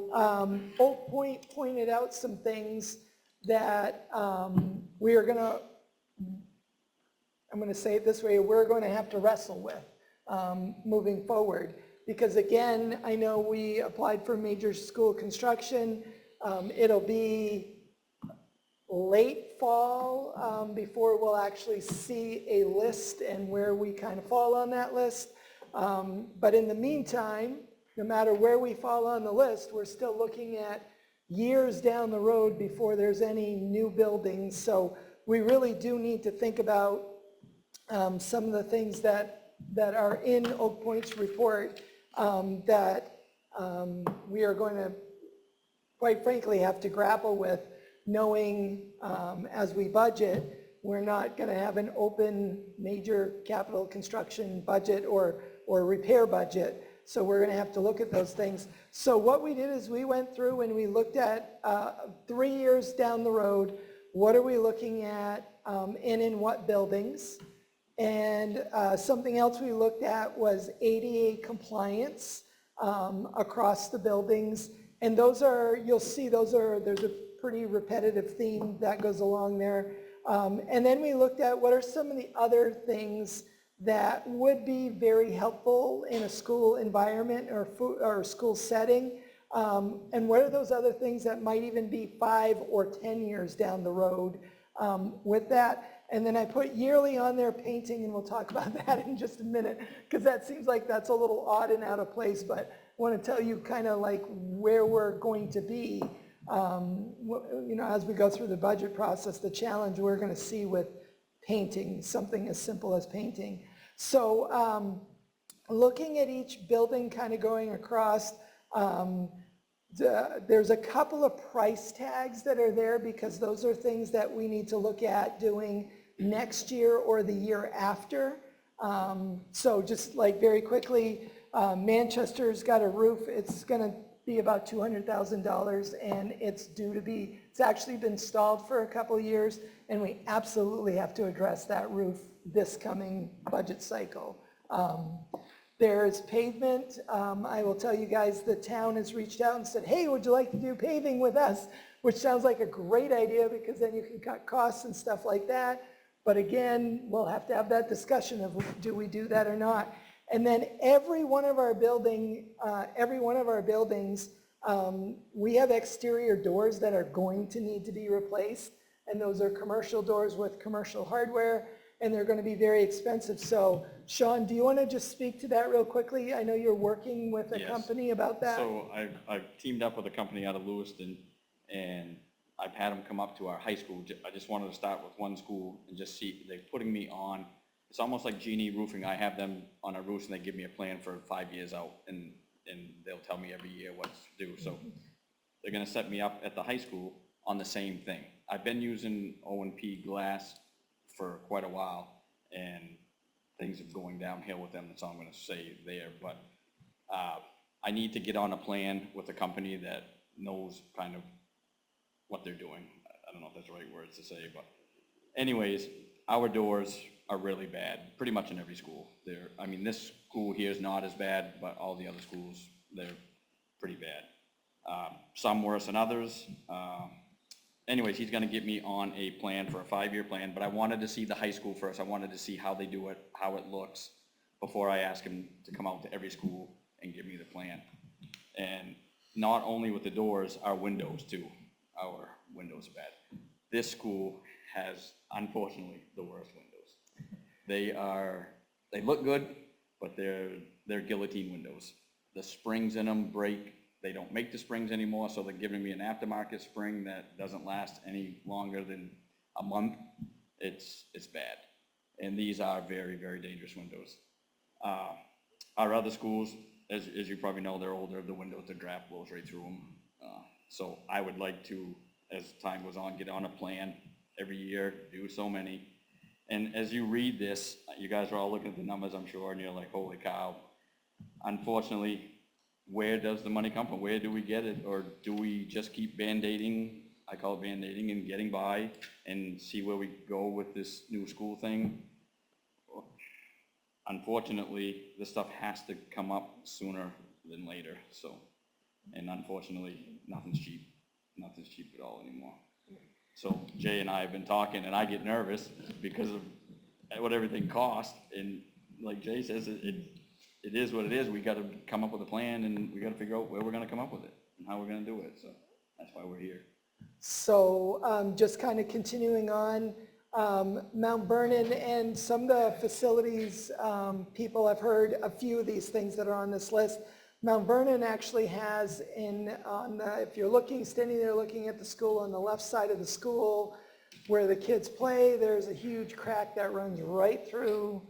Oak Point pointed out some things that we are gonna, I'm gonna say it this way, we're going to have to wrestle with moving forward. Because again, I know we applied for major school construction. It'll be late fall before we'll actually see a list and where we kind of fall on that list. But in the meantime, no matter where we fall on the list, we're still looking at years down the road before there's any new buildings. So we really do need to think about some of the things that are in Oak Point's report that we are going to, quite frankly, have to grapple with, knowing as we budget, we're not going to have an open major capital construction budget or repair budget. So we're going to have to look at those things. So what we did is we went through and we looked at 3 years down the road, what are we looking at and in what buildings? And something else we looked at was ADA compliance across the buildings. And those are, you'll see, there's a pretty repetitive theme that goes along there. And then we looked at what are some of the other things that would be very helpful in a school environment or school setting. And what are those other things that might even be 5 or 10 years down the road with that. And then I put yearly on there painting, and we'll talk about that in just a minute, because that seems like that's a little odd and out of place, but I want to tell you kind of like where we're going to be, you know, as we go through the budget process, the challenge we're going to see with painting, something as simple as painting. So looking at each building kind of going across, there's a couple of price tags that are there because those are things that we need to look at doing next year or the year after. So just like very quickly, Manchester's got a roof. It's going to be about $200,000 and it's due to be, it's actually been stalled for a couple of years and we absolutely have to address that roof this coming budget cycle. There's pavement. I will tell you guys, the town has reached out and said, hey, would you like to do paving with us? Which sounds like a great idea because then you can cut costs and stuff like that. But again, we'll have to have that discussion of do we do that or not. And then every one of our buildings, we have exterior doors that are going to need to be replaced. And those are commercial doors with commercial hardware, and they're going to be very expensive. So Sean, do you want to just speak to that real quickly? I know you're working with a company about that. So I've teamed up with a company out of Lewiston, and I've had them come up to our high school. I just wanted to start with one school and just see, they're putting me on, it's almost like Genie Roofing. I have them on a roof and they give me a plan for 5 years out, and they'll tell me every year what to do. So they're going to set me up at the high school on the same thing. I've been using O&P glass for quite a while, and things are going downhill with them. That's all I'm going to say there. But I need to get on a plan with a company that knows kind of what they're doing. I don't know if that's the right words to say, but anyways, our doors are really bad, pretty much in every school. I mean, this school here is not as bad, but all the other schools, they're pretty bad. Some worse than others. Anyways, he's gonna get me on a plan for a 5-year plan, but I wanted to see the high school first. I wanted to see how they do it, how it looks, before I ask him to come out to every school and give me the plan. And not only with the doors, our windows too. Our windows are bad. This school has, unfortunately, the worst windows. They look good, but they're guillotine windows. The springs in them break. They don't make the springs anymore, so they're giving me an aftermarket spring that doesn't last any longer than a month. It's bad. And these are very, very dangerous windows. Our other schools, as you probably know, they're older. The windows, the draft blows right through them. So I would like to, as time goes on, get on a plan every year, do so many. And as you read this, you guys are all looking at the numbers, I'm sure, and you're like, holy cow. Unfortunately, where does the money come from? Where do we get it? Or do we just keep band-aiding, I call it band-aiding, and getting by and see where we go with this new school thing? unfortunately, this stuff has to come up sooner than later, so. And unfortunately, nothing's cheap. Nothing's cheap at all anymore. So Jay and I have been talking, and I get nervous because of what everything costs. And like Jay says, it is what it is. We got to come up with a plan, and we got to figure out where we're going to come up with it and how we're going to do it. So that's why we're here. So just kind of continuing on, Mount Vernon and some of the facilities, people have heard a few of these things that are on this list. Mount Vernon actually has if you're standing there looking at the school, on the left side of the school where the kids play, there's a huge crack that runs right through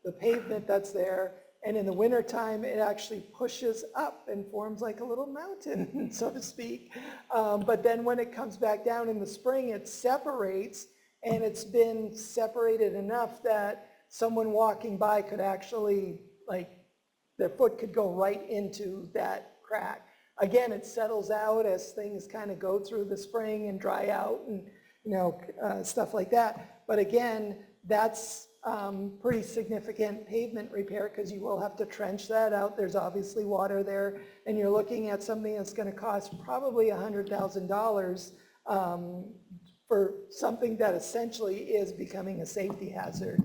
the pavement that's there. And in the wintertime, it actually pushes up and forms like a little mountain, so to speak. But then when it comes back down in the spring, it separates, and it's been separated enough that someone walking by could actually, their foot could go right into that crack. Again, it settles out as things kind of go through the spring and dry out and, stuff like that. But again, that's pretty significant pavement repair because you will have to trench that out. There's obviously water there, and you're looking at something that's going to cost probably $100,000 for something that essentially is becoming a safety hazard.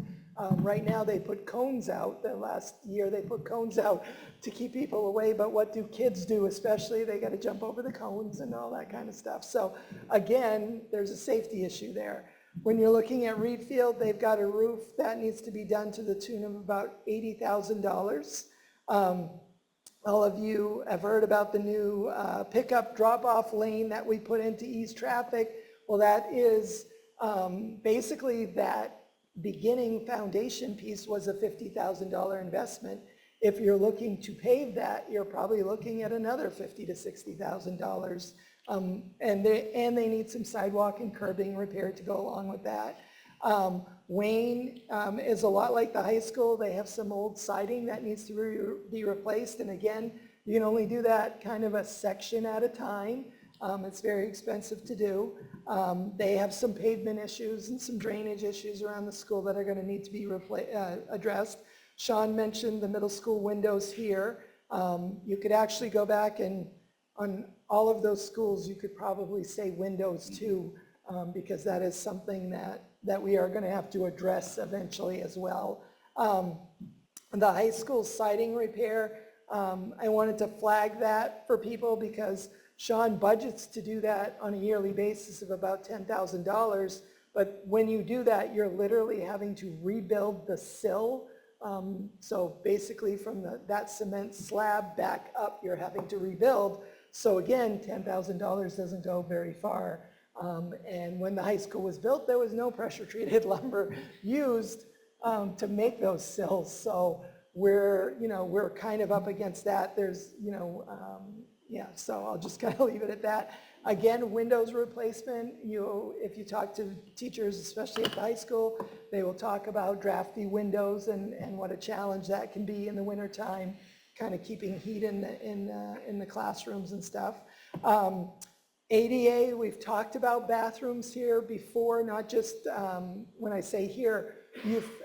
Right now, they put cones out. The last year, they put cones out to keep people away, but what do kids do especially? They got to jump over the cones and all that kind of stuff. So again, there's a safety issue there. When you're looking at Reed Field, they've got a roof that needs to be done to the tune of about $80,000. All of you have heard about the new pickup drop-off lane that we put into ease traffic. Well, that is basically that beginning foundation piece was a $50,000 investment. If you're looking to pave that, you're probably looking at another $50,000 to $60,000. And they need some sidewalk and curbing repaired to go along with that. Wayne is a lot like the high school. They have some old siding that needs to be replaced. And again, you can only do that kind of a section at a time. It's very expensive to do. They have some pavement issues and some drainage issues around the school that are going to need to be addressed. Sean mentioned the middle school windows here. You could actually go back and on all of those schools, you could probably say windows too, because that is something that we are going to have to address eventually as well. The high school siding repair, I wanted to flag that for people because Sean budgets to do that on a yearly basis of about $10,000. But when you do that, you're literally having to rebuild the sill. So basically from that cement slab back up, you're having to rebuild. So again, $10,000 doesn't go very far. And when the high school was built, there was no pressure treated lumber used to make those sills. So we're kind of up against that. There's, yeah, so I'll just kind of leave it at that. Again, windows replacement, if you talk to teachers, especially at the high school, they will talk about drafty windows and what a challenge that can be in the wintertime, kind of keeping heat in the classrooms and stuff. ADA, we've talked about bathrooms here before, not just when I say here,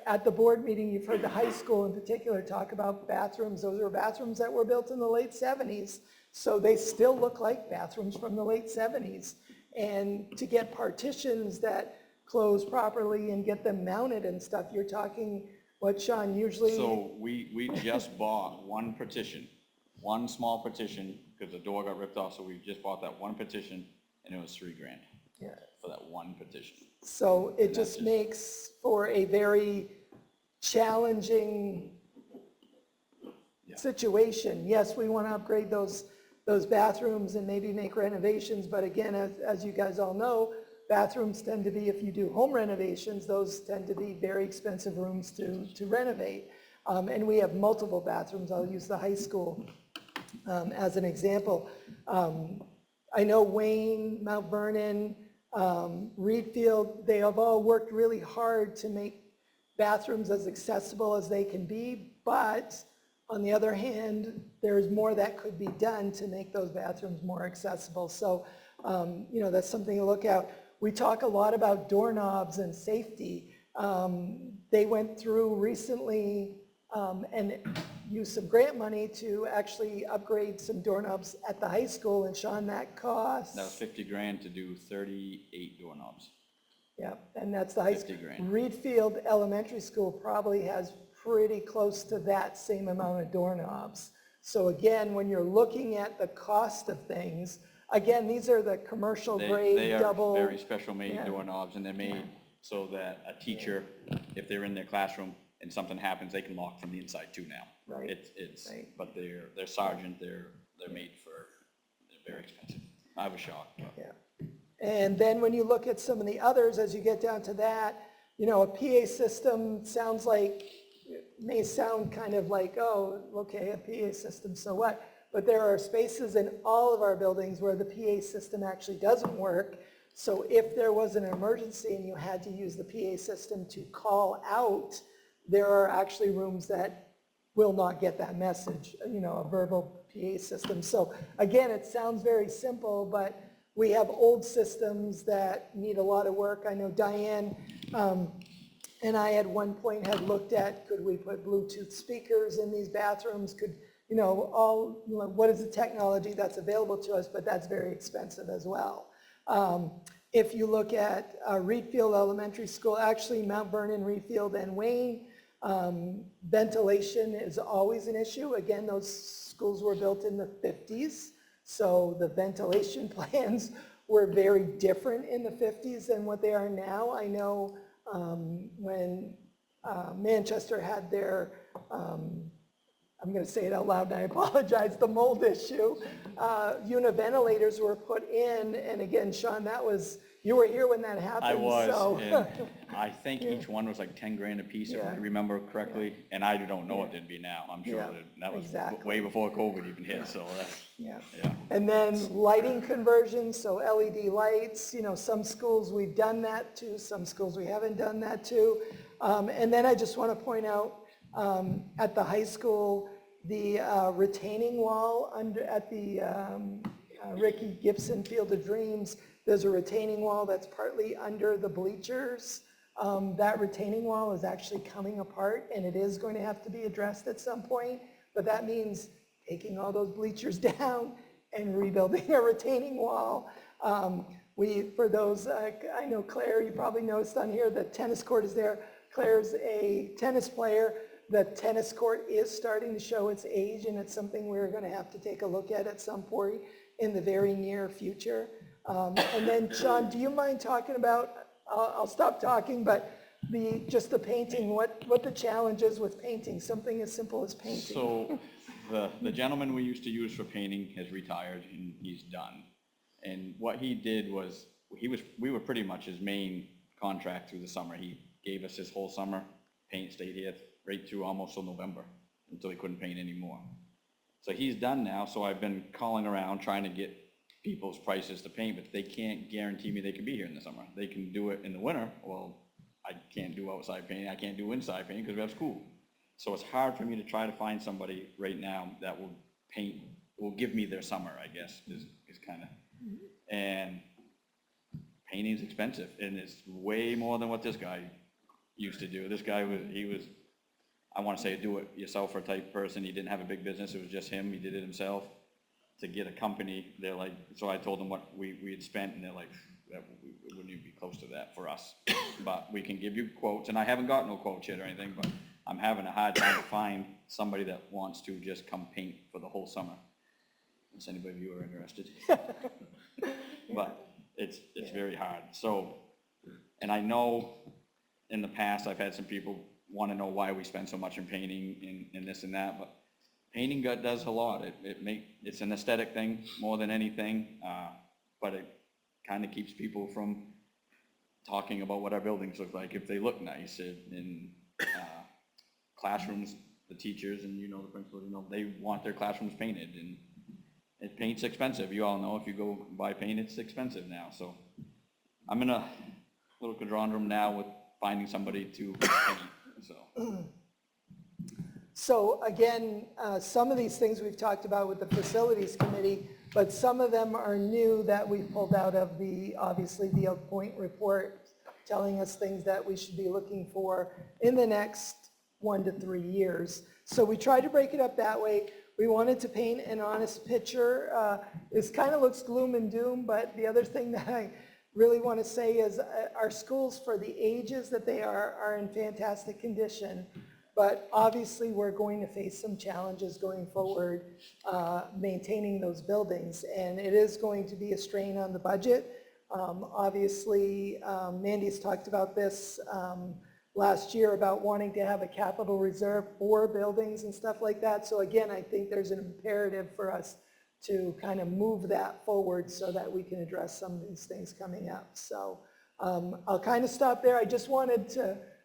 at the board meeting, you've heard the high school in particular talk about bathrooms. Those are bathrooms that were built in the late 70s. So they still look like bathrooms from the late 70s. And to get partitions that close properly and get them mounted and stuff, you're talking what, Sean, usually? So we just bought one partition, one small partition, because the door got ripped off, so we just bought that one partition, and it was $3,000 Yeah. for that one partition. So it just makes for a very challenging situation. Yes, we want to upgrade those bathrooms and maybe make renovations, but again, as you guys all know, bathrooms tend to be, if you do home renovations, those tend to be very expensive rooms to renovate. And we have multiple bathrooms. I'll use the high school as an example. I know Wayne, Mount Vernon, Reed Field, they have all worked really hard to make bathrooms as accessible as they can be, but on the other hand, there's more that could be done to make those bathrooms more accessible. So, that's something to look at. We talk a lot about doorknobs and safety. They went through recently and use some grant money to actually upgrade some doorknobs at the high school, and Sean, that costs. That was 50 grand to do 38 doorknobs. Yeah, and that's the high 50 school. grand. Reed Field Elementary School probably has pretty close to that same amount of doorknobs. So again, when you're looking at the cost of things, again, these are the commercial They grade are double. very special made yeah. doorknobs, and they're made so that a teacher, if they're in their classroom and something happens, they can lock from the inside too now. Right. It's, Right. but they're Sergeant, they're made for, they're very expensive. I was shocked. But. Yeah. And then when you look at some of the others, as you get down to that, you know, a PA system sounds like, may sound kind of like, oh, okay, a PA system, so what? But there are spaces in all of our buildings where the PA system actually doesn't work. So if there was an emergency and you had to use the PA system to call out, there are actually rooms that will not get that message, you know, a verbal PA system. So again, it sounds very simple, but we have old systems that need a lot of work. I know Diane and I at one point had looked at, could we put Bluetooth speakers in these bathrooms? Could, you know, what is the technology that's available to us? But that's very expensive as well. If you look at Reed Field Elementary School, actually Mount Vernon, Reed Field, and Wayne, ventilation is always an issue. Again, those schools were built in the 50s, so the ventilation plans were very different in the 50s than what they are now. I know when Manchester had their, I'm going to say it out loud and I apologize, the mold issue, univentilators were put in, and again, Sean, that was, you were here when that happened. I was, so. and I think each one was like 10 grand a piece, if I remember correctly, and I don't know what it'd be now. I'm sure that was exactly. way before COVID even hit, so that's, Yeah. yeah. And then lighting conversion, so LED lights, you know, some schools we've done that to, some schools we haven't done that to. And then I just want to point out, at the high school, the retaining wall at the Ricky Gibson Field of Dreams, there's a retaining wall that's partly under the bleachers. That retaining wall is actually coming apart, and it is going to have to be addressed at some point, but that means taking all those bleachers down and rebuilding a retaining wall. For those, I know Claire, you probably noticed on here, the tennis court is there. Claire's a tennis player. The tennis court is starting to show its age, and it's something we're going to have to take a look at some point in the very near future. And then, Sean, do you mind talking about, I'll stop talking, but just the painting, what the challenge is with painting, something as simple as painting? So the gentleman we used to use for painting has retired and he's done. And what he did was, we were pretty much his main contract through the summer. He gave us his whole summer, paint stayed here right through almost till November, until he couldn't paint anymore. So he's done now, so I've been calling around trying to get people's prices to paint, but they can't guarantee me they can be here in the summer. They can do it in the winter. Well, I can't do outside painting, I can't do inside painting because we have school. So it's hard for me to try to find somebody right now that will paint, will give me their summer, I guess, is kind of. And painting's expensive, and it's way more than what this guy used to do. This guy was, I want to say a do-it-yourselfer type person. He didn't have a big business, it was just him, he did it himself. To get a company, they're like, so I told them what we had spent, and they're like, it wouldn't even be close to that for us. But we can give you quotes, and I haven't got no quotes yet or anything, but I'm having a hard time to find somebody that wants to just come paint for the whole summer. Unless anybody of you are interested. But it's very hard. So, and I know in the past, I've had some people want to know why we spend so much in painting and this and that, but painting does a lot. It's an aesthetic thing more than anything, but it kind of keeps people from talking about what our buildings look like if they look nice. In classrooms, the teachers and the principals, they want their classrooms painted, and paint's expensive. You all know if you go buy paint, it's expensive now. So I'm in a little conundrum now with finding somebody to paint. So again, some of these things we've talked about with the facilities committee, but some of them are new that we pulled out of obviously the Oak Point report, telling us things that we should be looking for in the next 1 to 3 years. So we tried to break it up that way. We wanted to paint an honest picture. This kind of looks gloom and doom, but the other thing that I really want to say is our schools, for the ages that they are in fantastic condition. But obviously, we're going to face some challenges going forward, maintaining those buildings. And it is going to be a strain on the budget. Obviously, Mandy's talked about this last year about wanting to have a capital reserve for buildings and stuff like that. So again, I think there's an imperative for us to kind of move that forward so that we can address some of these things coming up. So I'll kind of stop there. I just wanted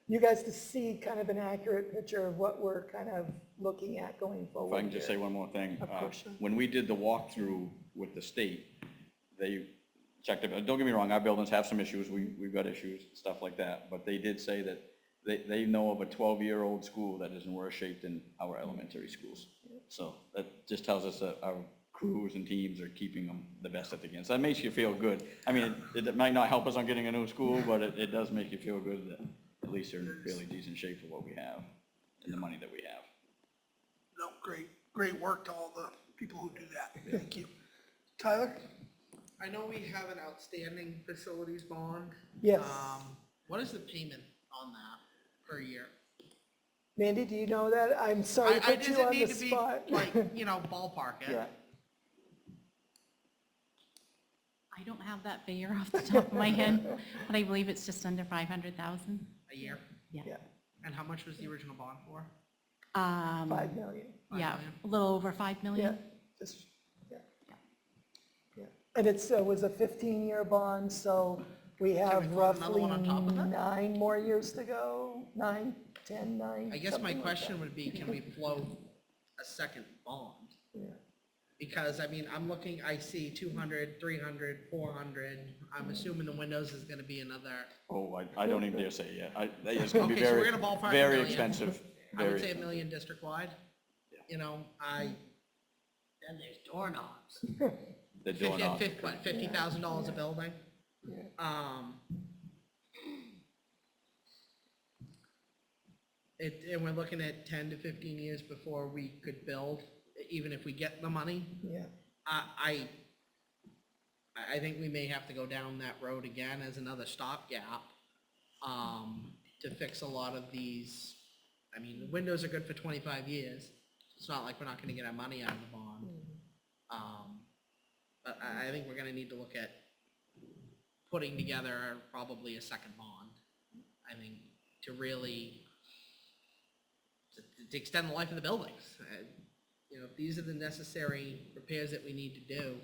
you guys to see kind of an accurate picture of what we're kind of looking at going forward. If I can just say one more thing. Of course. When we did the walkthrough with the state, they checked it. Don't get me wrong, our buildings have some issues. We've got issues, stuff like that. But they did say that they know of a 12-year-old school that is in worse shape than our elementary schools. So that just tells us that our crews and teams are keeping them the best that they can. So that makes you feel good. I mean, it might not help us on getting a new school, but it does make you feel good that at least they're in really decent shape for what we have and the money that we have. No, great work to all the people who do that. Thank you. Tyler? I know we have an outstanding facilities bond. Yes. What is the payment on that per year? Mandy, do you know that? I'm sorry to I put you just on need the to be, spot. like, ballpark it. Yeah. I don't have that figure off the top of my head, but I believe it's just under 500,000. A year? Yeah. Yeah, And how much was the original bond for? 5 million. Yeah, million? a little over 5 Yeah, million. just, yeah. Yeah. And it was a 15-year bond, so we have we put another roughly one on top of it? 9 more years to go, 9, 10, 9. I guess my something like question that. would be, can we float a second bond? Yeah. Because, I mean, I see 200, 300, 400. I'm assuming the windows is gonna be another, Oh, I don't even dare say it yet. It's gonna be Okay, so we're very, gonna ballpark a very million. expensive. I would Very say $1 expensive. million district-wide. Yeah. Then there's doorknobs. The doorknob. $50,000 a building? Yeah. And we're looking at 10 to 15 years before we could build, even if we get the money. Yeah. I think we may have to go down that road again as another stopgap, to fix a lot of these. I mean, the windows are good for 25 years. It's not like we're not gonna get our money out of the bond. But I think we're gonna need to look at putting together probably a second bond. I think to really, to extend the life of the buildings. If these are the necessary repairs that we need to do,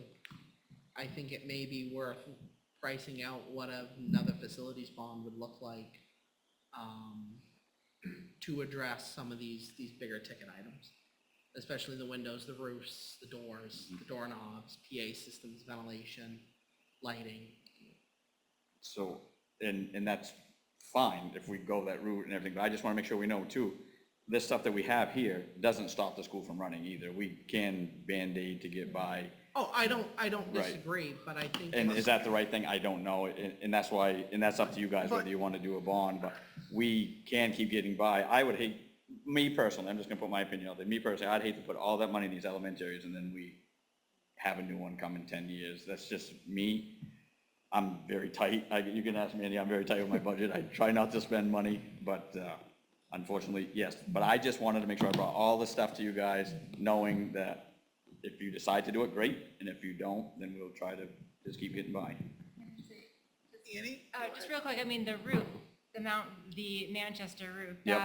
I think it may be worth pricing out what another facilities bond would look like, to address some of these bigger ticket items, especially the windows, the roofs, the doors, the doorknobs, PA systems, ventilation, lighting. So, and that's fine if we go that route and everything, but I just want to make sure we know too, this stuff that we have here doesn't stop the school from running either. We can Band-Aid to get by. Oh, I don't Right. disagree, but I think. And it's- is that the right thing? I don't know. And that's why, and that's up to you guys whether you want to do a bond, but we can keep getting by. I would hate, me personally, I'm just gonna put my opinion out there. Me personally, I'd hate to put all that money in these elementaries and then we have a new one come in 10 years. That's just me. I'm very tight. You can ask Mandy, I'm very tight with my budget. I try not to spend money, but unfortunately, yes. But I just wanted to make sure I brought all the stuff to you guys, knowing that if you decide to do it, great. And if you don't, then we'll try to just keep getting by. Annie? Just real quick, I mean, the roof, the Manchester roof, Yep.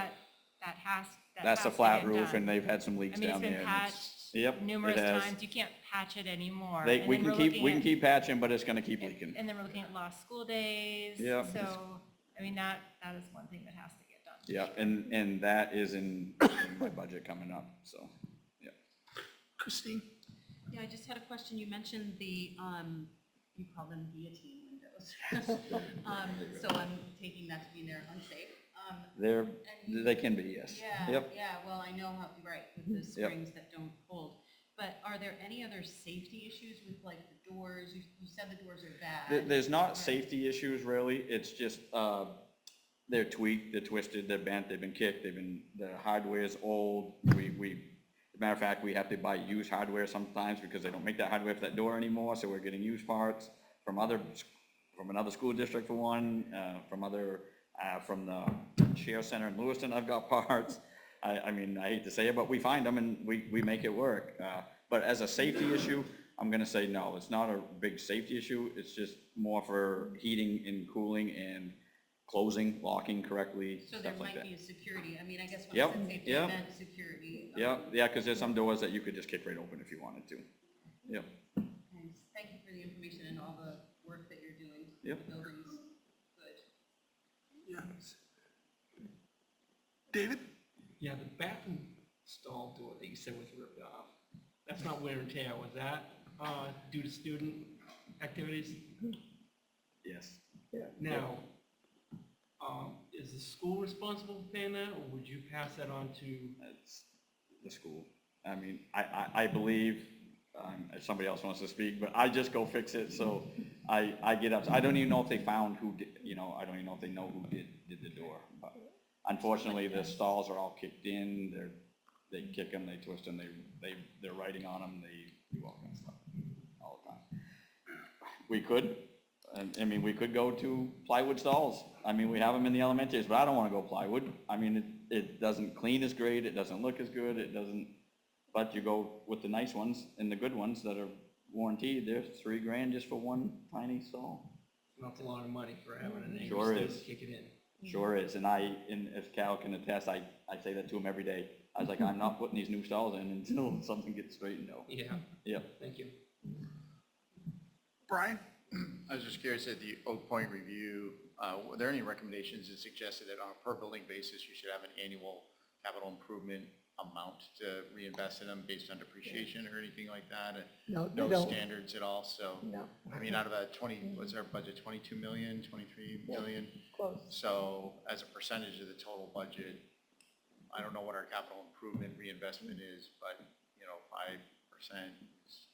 that has That's the to flat get roof done. and they've had some I leaks mean, it's down there. been and patched Yep, numerous it has. times. You can't patch it anymore. They, And we then can we're keep, looking we at- can keep patching, but it's gonna keep leaking. And then we're looking at lost school days. Yep. So, I mean, that is one thing that has to get done. Yeah, and that is in my budget coming up, so, yeah. Christine? Yeah, I just had a question. You mentioned the, you call them guillotine windows. So I'm taking that to mean they're unsafe. They can be, yes. Yeah, Yep. yeah, well, I know how, right, with the springs that don't hold. But are there any other safety issues with like the doors? You said the doors are bad. There's not safety issues really, it's just, they're tweaked, they're twisted, they're bent, they've been kicked, the hardware's old. As a matter of fact, we have to buy used hardware sometimes because they don't make that hardware for that door anymore, so we're getting used parts from another school district for one, from the share center in Lewiston, I've got parts. I mean, I hate to say it, but we find them and we make it work. But as a safety issue, I'm gonna say no, it's not a big safety issue, it's just more for heating and cooling and closing, locking correctly, So there stuff like might that. be a security, I mean, I guess when Yep, I said safety, yep. I meant security. Yeah, because there's some doors that you could just kick right open if you wanted to. Yep, And thank you for the information and all the work that you're doing to keep Yep. the buildings good. Yes. David? Yeah, the bathroom stall door that you said was ripped off, that's not wear and tear, was that due to student activities? yes. Now, is the school responsible for paying that, or would you pass that on to? It's the school. I mean, I believe, if somebody else wants to speak, but I just go fix it, so I get up. I don't even know if they found who did, I don't even know if they know who did the door. But unfortunately, the stalls are all kicked in, they kick them, they twist them, they're writing on them, they do all kinds of stuff all the time. We could, I mean, we could go to plywood stalls. I mean, we have them in the elementaries, but I don't want to go plywood. I mean, it doesn't clean as great, it doesn't look as good, but you go with the nice ones and the good ones that are warranted, they're $3,000 just for one tiny stall. That's a lot of money for having an angry Sure student is. kick it in. Sure is, and if Cal can attest, I say that to him every day. I was like, I'm not putting these new stalls in until something gets straightened out. Yeah, Yep. thank you. Brian? I was just curious, at the Oak Point review, were there any recommendations that suggested that on a per building basis, you should have an annual capital improvement amount to reinvest in them based on depreciation or anything like that? No, they No don't. standards at all, so, No. I mean, out of that 20, was our budget 22 million, 23 million? Close. So as a percentage of the total budget, I don't know what our capital improvement reinvestment is, but, 5% is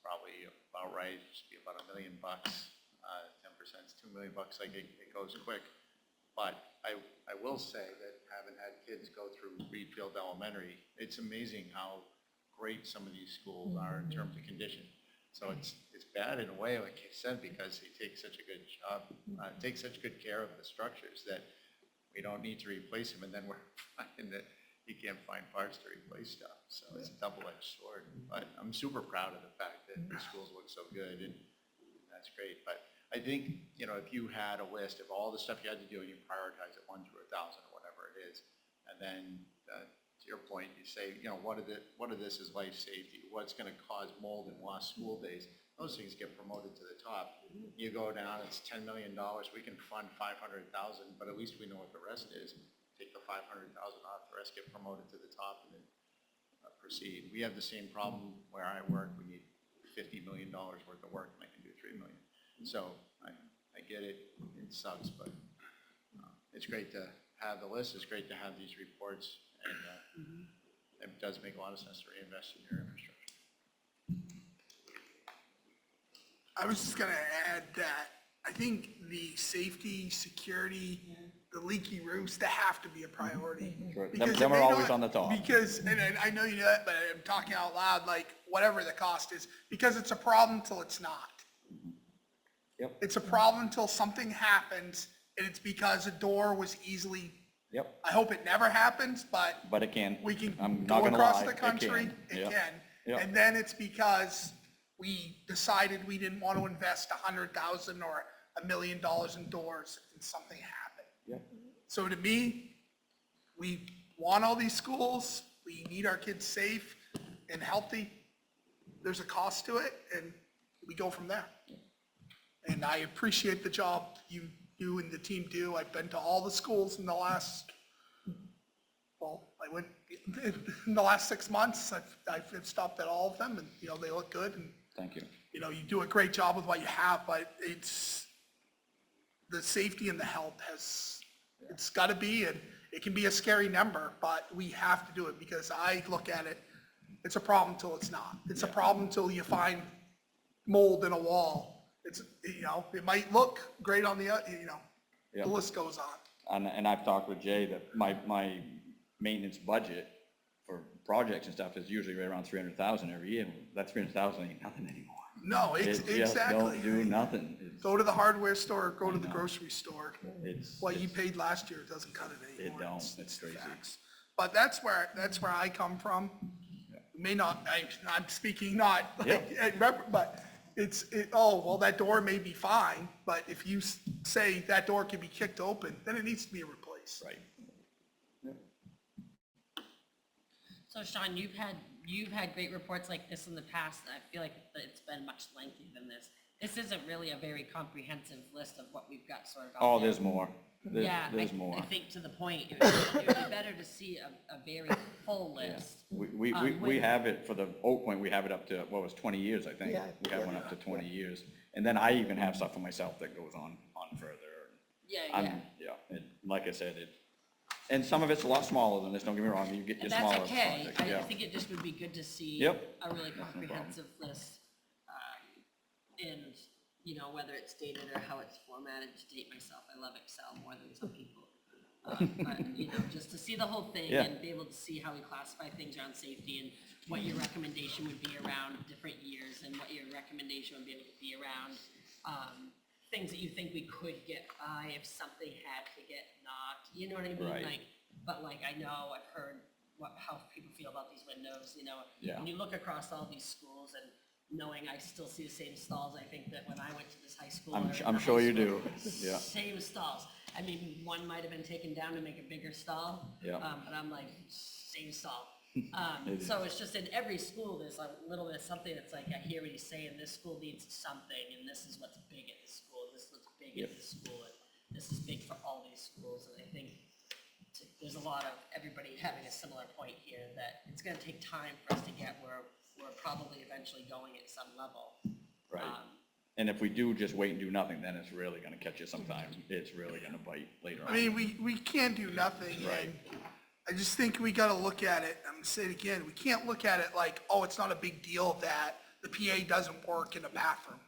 probably about right. It should be about $1 million. 10% is $2 million, like it goes quick. But I will say that having had kids go through Reed Field Elementary, it's amazing how great some of these schools are in terms of condition. So it's bad in a way, like you said, because they take such a good job, take such good care of the structures that we don't need to replace them, and then we're finding that you can't find parts to replace stuff. So it's a double-edged sword. But I'm super proud of the fact that the schools look so good, and that's great. But I think, if you had a list of all the stuff you had to do and you prioritize it 1 through 1,000 or whatever it is, and then to your point, you say, what of this is life safety? What's going to cause mold and lost school days? Those things get promoted to the top. You go down, it's $10 million. We can fund 500,000, but at least we know what the rest is. Take the 500,000 off, the rest get promoted to the top, and then proceed. We have the same problem where I work. We need $50 million worth of work, and I can do $3 million. So I get it. It sucks, but it's great to have the list. It's great to have these reports, and it does make a lot of sense to reinvest in your infrastructure. I was just gonna add that I think the safety, security, the leaky roofs, they have to be a priority. Sure. Because Them if are they always don't- on the top. Because, and I know you know that, but I'm talking out loud, like, whatever the cost is, because it's a problem till it's not. Yep. It's a problem until something happens, and it's because a door was easily, Yep, I hope it never happens, but but it can. we can I'm go not gonna across lie, the it country, can. it Yep. can. Yep. And then it's because we decided we didn't want to invest 100,000 or $1 million in doors and something happened. Yep. So to me, we want all these schools, we need our kids safe and healthy. There's a cost to it, and we go from there. And I appreciate the job you and the team do. I've been to all the schools in the last, in the last 6 months. I've stopped at all of them, and, they look good, and, Thank you. you do a great job with what you have, but it's, the safety and the health it's gotta be, and it can be a scary number, but we have to do it, because I look at it, it's a problem till it's not. It's a problem till you find mold in a wall. It's, it might look great on the, Yeah. The list goes on. And I've talked with Jay that my maintenance budget for projects and stuff is usually right around 300,000 every year. That 300,000 ain't nothing anymore. No, It just exactly. don't do nothing. Go to the hardware store, go to the grocery store. It's, What you paid last year doesn't cut it anymore. don't. It's It's crazy. facts. But that's where I come from. May not, I'm speaking not, like, but well, that door may be fine, but if you say that door can be kicked open, then it needs to be replaced. Right. So Sean, you've had great reports like this in the past, and I feel like it's been much lengthier than this. This isn't really a very comprehensive list of what we've got sorted out. Oh, there's more. Yeah, There's more. I think to the point, it would be better to see a very full list. We have it for the Oak Point, we have it up to, what was 20 years, I think. Yeah. We have one up to 20 years. And then I even have stuff for myself that goes on further. Yeah. Like I said, and some of it's a lot smaller than this, don't get me wrong, you get your And smaller that's okay. projects. I Yeah. think it just would be good to see Yep. a really comprehensive list. And, whether it's dated or how it's formatted. To date myself, I love Excel more than some people. But, just to see the whole thing Yeah. and be able to see how we classify things around safety and what your recommendation would be around different years and what your recommendation would be able to be around things that you think we could get by if something had to get knocked. You know what I mean? Right. But I know I've heard how people feel about these windows. Yeah. When you look across all these schools and knowing I still see the same stalls, I think that when I went to this high school. I'm sure you do, yeah. Same stalls. I mean, one might have been taken down to make a bigger stall. Yeah. But I'm like, same stall. It So it's just in every school, there's a little bit of something that's like, I hear what he's saying, this school needs something, and this is what's big at this school, this is what's big at this school, and this is big for all these schools. And I think there's a lot of everybody having a similar point here, that it's gonna take time for us to get where we're probably eventually going at some level. Right. And if we do just wait and do nothing, then it's really gonna catch you sometime. It's really gonna bite later on. I mean, we can't do nothing. Right. And I just think we gotta look at it, I'm gonna say it again, we can't look at it like, oh, it's not a big deal that the PA doesn't work in a bathroom.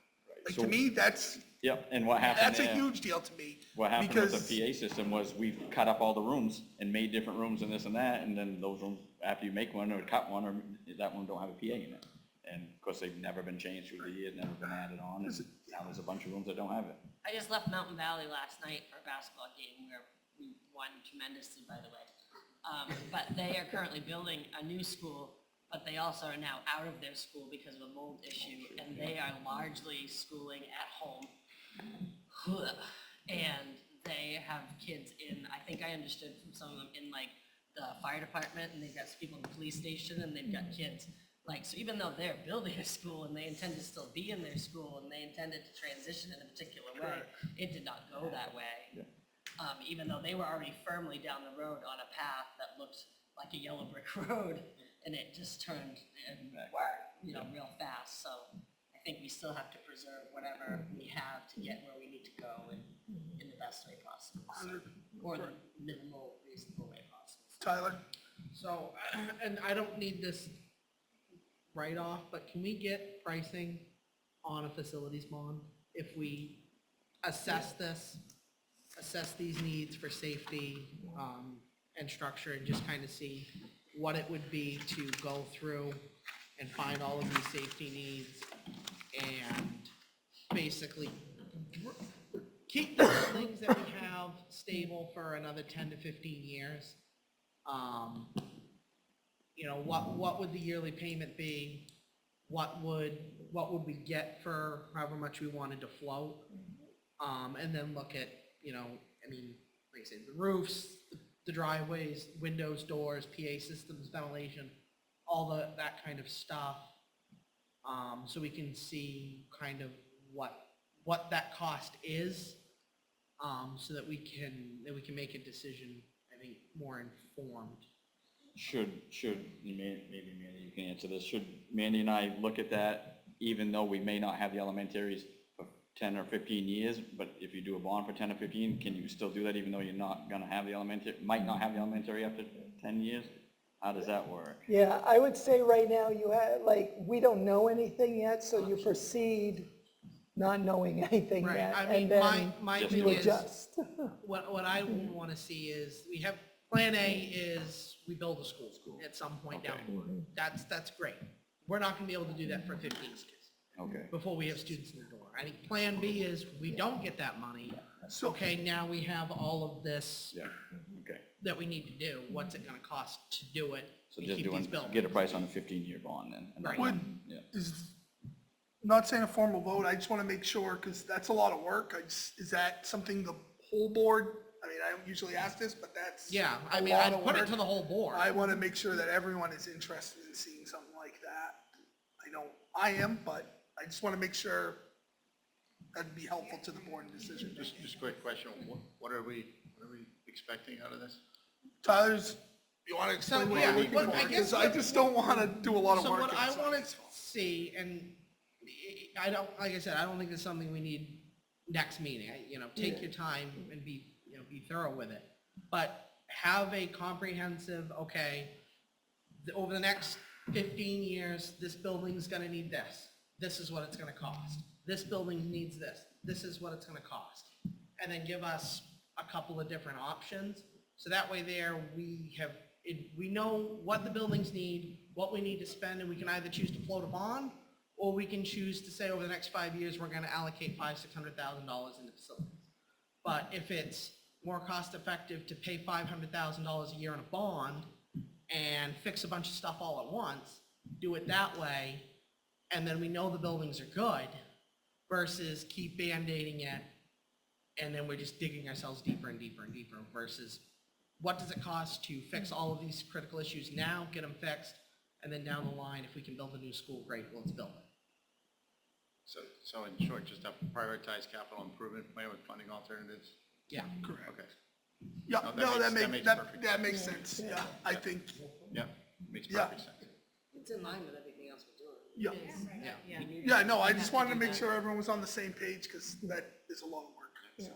Like, to So- me, that's Yep, and what happened a there, huge deal to me. what happened with because- the PA system was we cut up all the rooms and made different rooms and this and that, and then those rooms, after you make one or cut one, or that one don't have a PA in it. And of course, they've never been changed through the years, never been added on, and now there's a bunch of rooms that don't have it. I just left Mountain Valley last night for a basketball game where we won tremendously, by the way. But they are currently building a new school, but they also are now out of their school because of a mold issue, and they are largely schooling at home. And they have kids in, I think I understood from some of them, in like the fire department, and they've got some people in the police station, and they've got kids. Like, so even though they're building a school and they intend to still be in their school and they intended to transition in a particular way, it did not go that way. Even though they were already firmly down the road on a path that looked like a yellow brick road, and it just turned, real fast. So I think we still have to preserve whatever we have to get where we need to go in the best way possible, or the minimal reasonable way possible. Tyler? So, and I don't need this write-off, but can we get pricing on a facilities bond? If we assess these needs for safety, and structure, and just kind of see what it would be to go through and find all of these safety needs and basically keep the things that we have stable for another 10 to 15 years. What would the yearly payment be? What would we get for however much we wanted to float? And then look at, like I said, the roofs, the driveways, windows, doors, PA systems, ventilation, all that kind of stuff. So we can see kind of what that cost is, so that we can make a decision, I think, more informed. Maybe Mandy, you can answer this, should Mandy and I look at that, even though we may not have the elementaries for 10 or 15 years, but if you do a bond for 10 or 15, can you still do that even though you're not gonna have the might not have the elementary after 10 years? How does that work? Yeah, I would say right now we don't know anything yet, so you proceed not knowing anything Right, yet, I mean, and my then thing you is, adjust. what I want to see is, we have, plan A is we build a school at some point down the line. That's great. We're not gonna be able to do that for 15 years. Okay. Before we have students in the door. I think plan B is we don't get that money. So- Okay, now we have all of this Yeah, okay. that we need to do. What's it gonna cost to do it? So and just keep these doing, buildings? get a price on a 15-year bond then. and Right. then- Yeah. Is, not saying a formal vote, I just want to make sure, because that's a lot of work. Is that something the whole board, I mean, I don't usually ask this, but that's Yeah, I a mean, lot I'd of put it work. to the whole board. I want to make sure that everyone is interested in seeing something like that. I know I am, but I just want to make sure that'd be helpful to the board decision. Just a quick question, what are we expecting out of this? Tyler's, you want to explain what you're looking what- for? I guess Because I what- just don't want to do a lot of So work. what I inside. want to see, and I don't, like I said, I don't think it's something we need next meeting. Take your time and be thorough with it. But have a comprehensive, okay, over the next 15 years, this building's gonna need this. This is what it's gonna cost. This building needs this. This is what it's gonna cost. And then give us a couple of different options. So that way there, we know what the buildings need, what we need to spend, and we can either choose to float a bond, or we can choose to say over the next 5 years, we're gonna allocate $500,000-$600,000 into facilities. But if it's more cost effective to pay $500,000 a year in a bond and fix a bunch of stuff all at once, do it that way, and then we know the buildings are good, versus keep Band-Aiding it, and then we're just digging ourselves deeper and deeper and deeper, versus what does it cost to fix all of these critical issues now, get them fixed, and then down the line, if we can build a new school, great, let's build it. So in short, just a prioritized capital improvement plan with funding alternatives? Yeah. Correct. Okay. Yeah, No, no, that makes makes, perfect that makes sense. Yeah, I think, Yep, makes Yeah. perfect sense. It's in line with everything else we're doing. yeah. Yeah. Yeah, no, I just wanted to make sure everyone was on the same page, because that is a lot of work. So,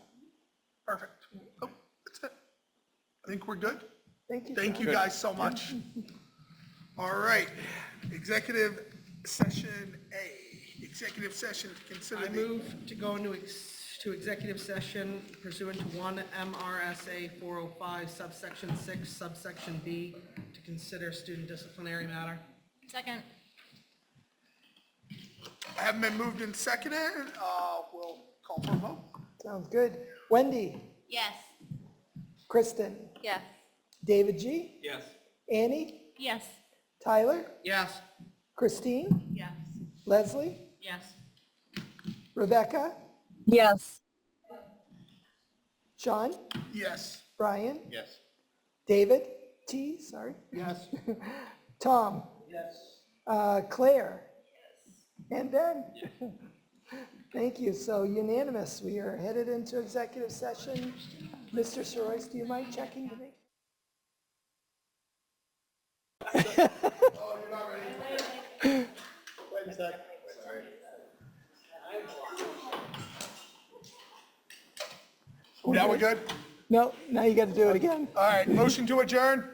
perfect. Oh, that's it. I think we're good. Thank you. Thank John. you guys so much. All right, executive session A, executive session to consider I the. move to go into to executive session pursuant to 1 MRSA 405 subsection 6 subsection B to consider student disciplinary matter. Second. Haven't been moved and seconded, we'll call for a vote. Sounds good. Wendy, Yes. Kristen, Yes. David G, Yes. Annie, Yes. Tyler, Yes. Christine, Yes. Leslie, Yes. Rebecca, Yes. Sean, Yes. Brian, Yes. David T, sorry, Yes. Tom. Yes. Claire. And Ben. Thank you. So unanimous. We are headed into executive session. Mr. Soroyce, do you mind checking to me? Now we're good? No, now you got to do it again. All right, motion to adjourn?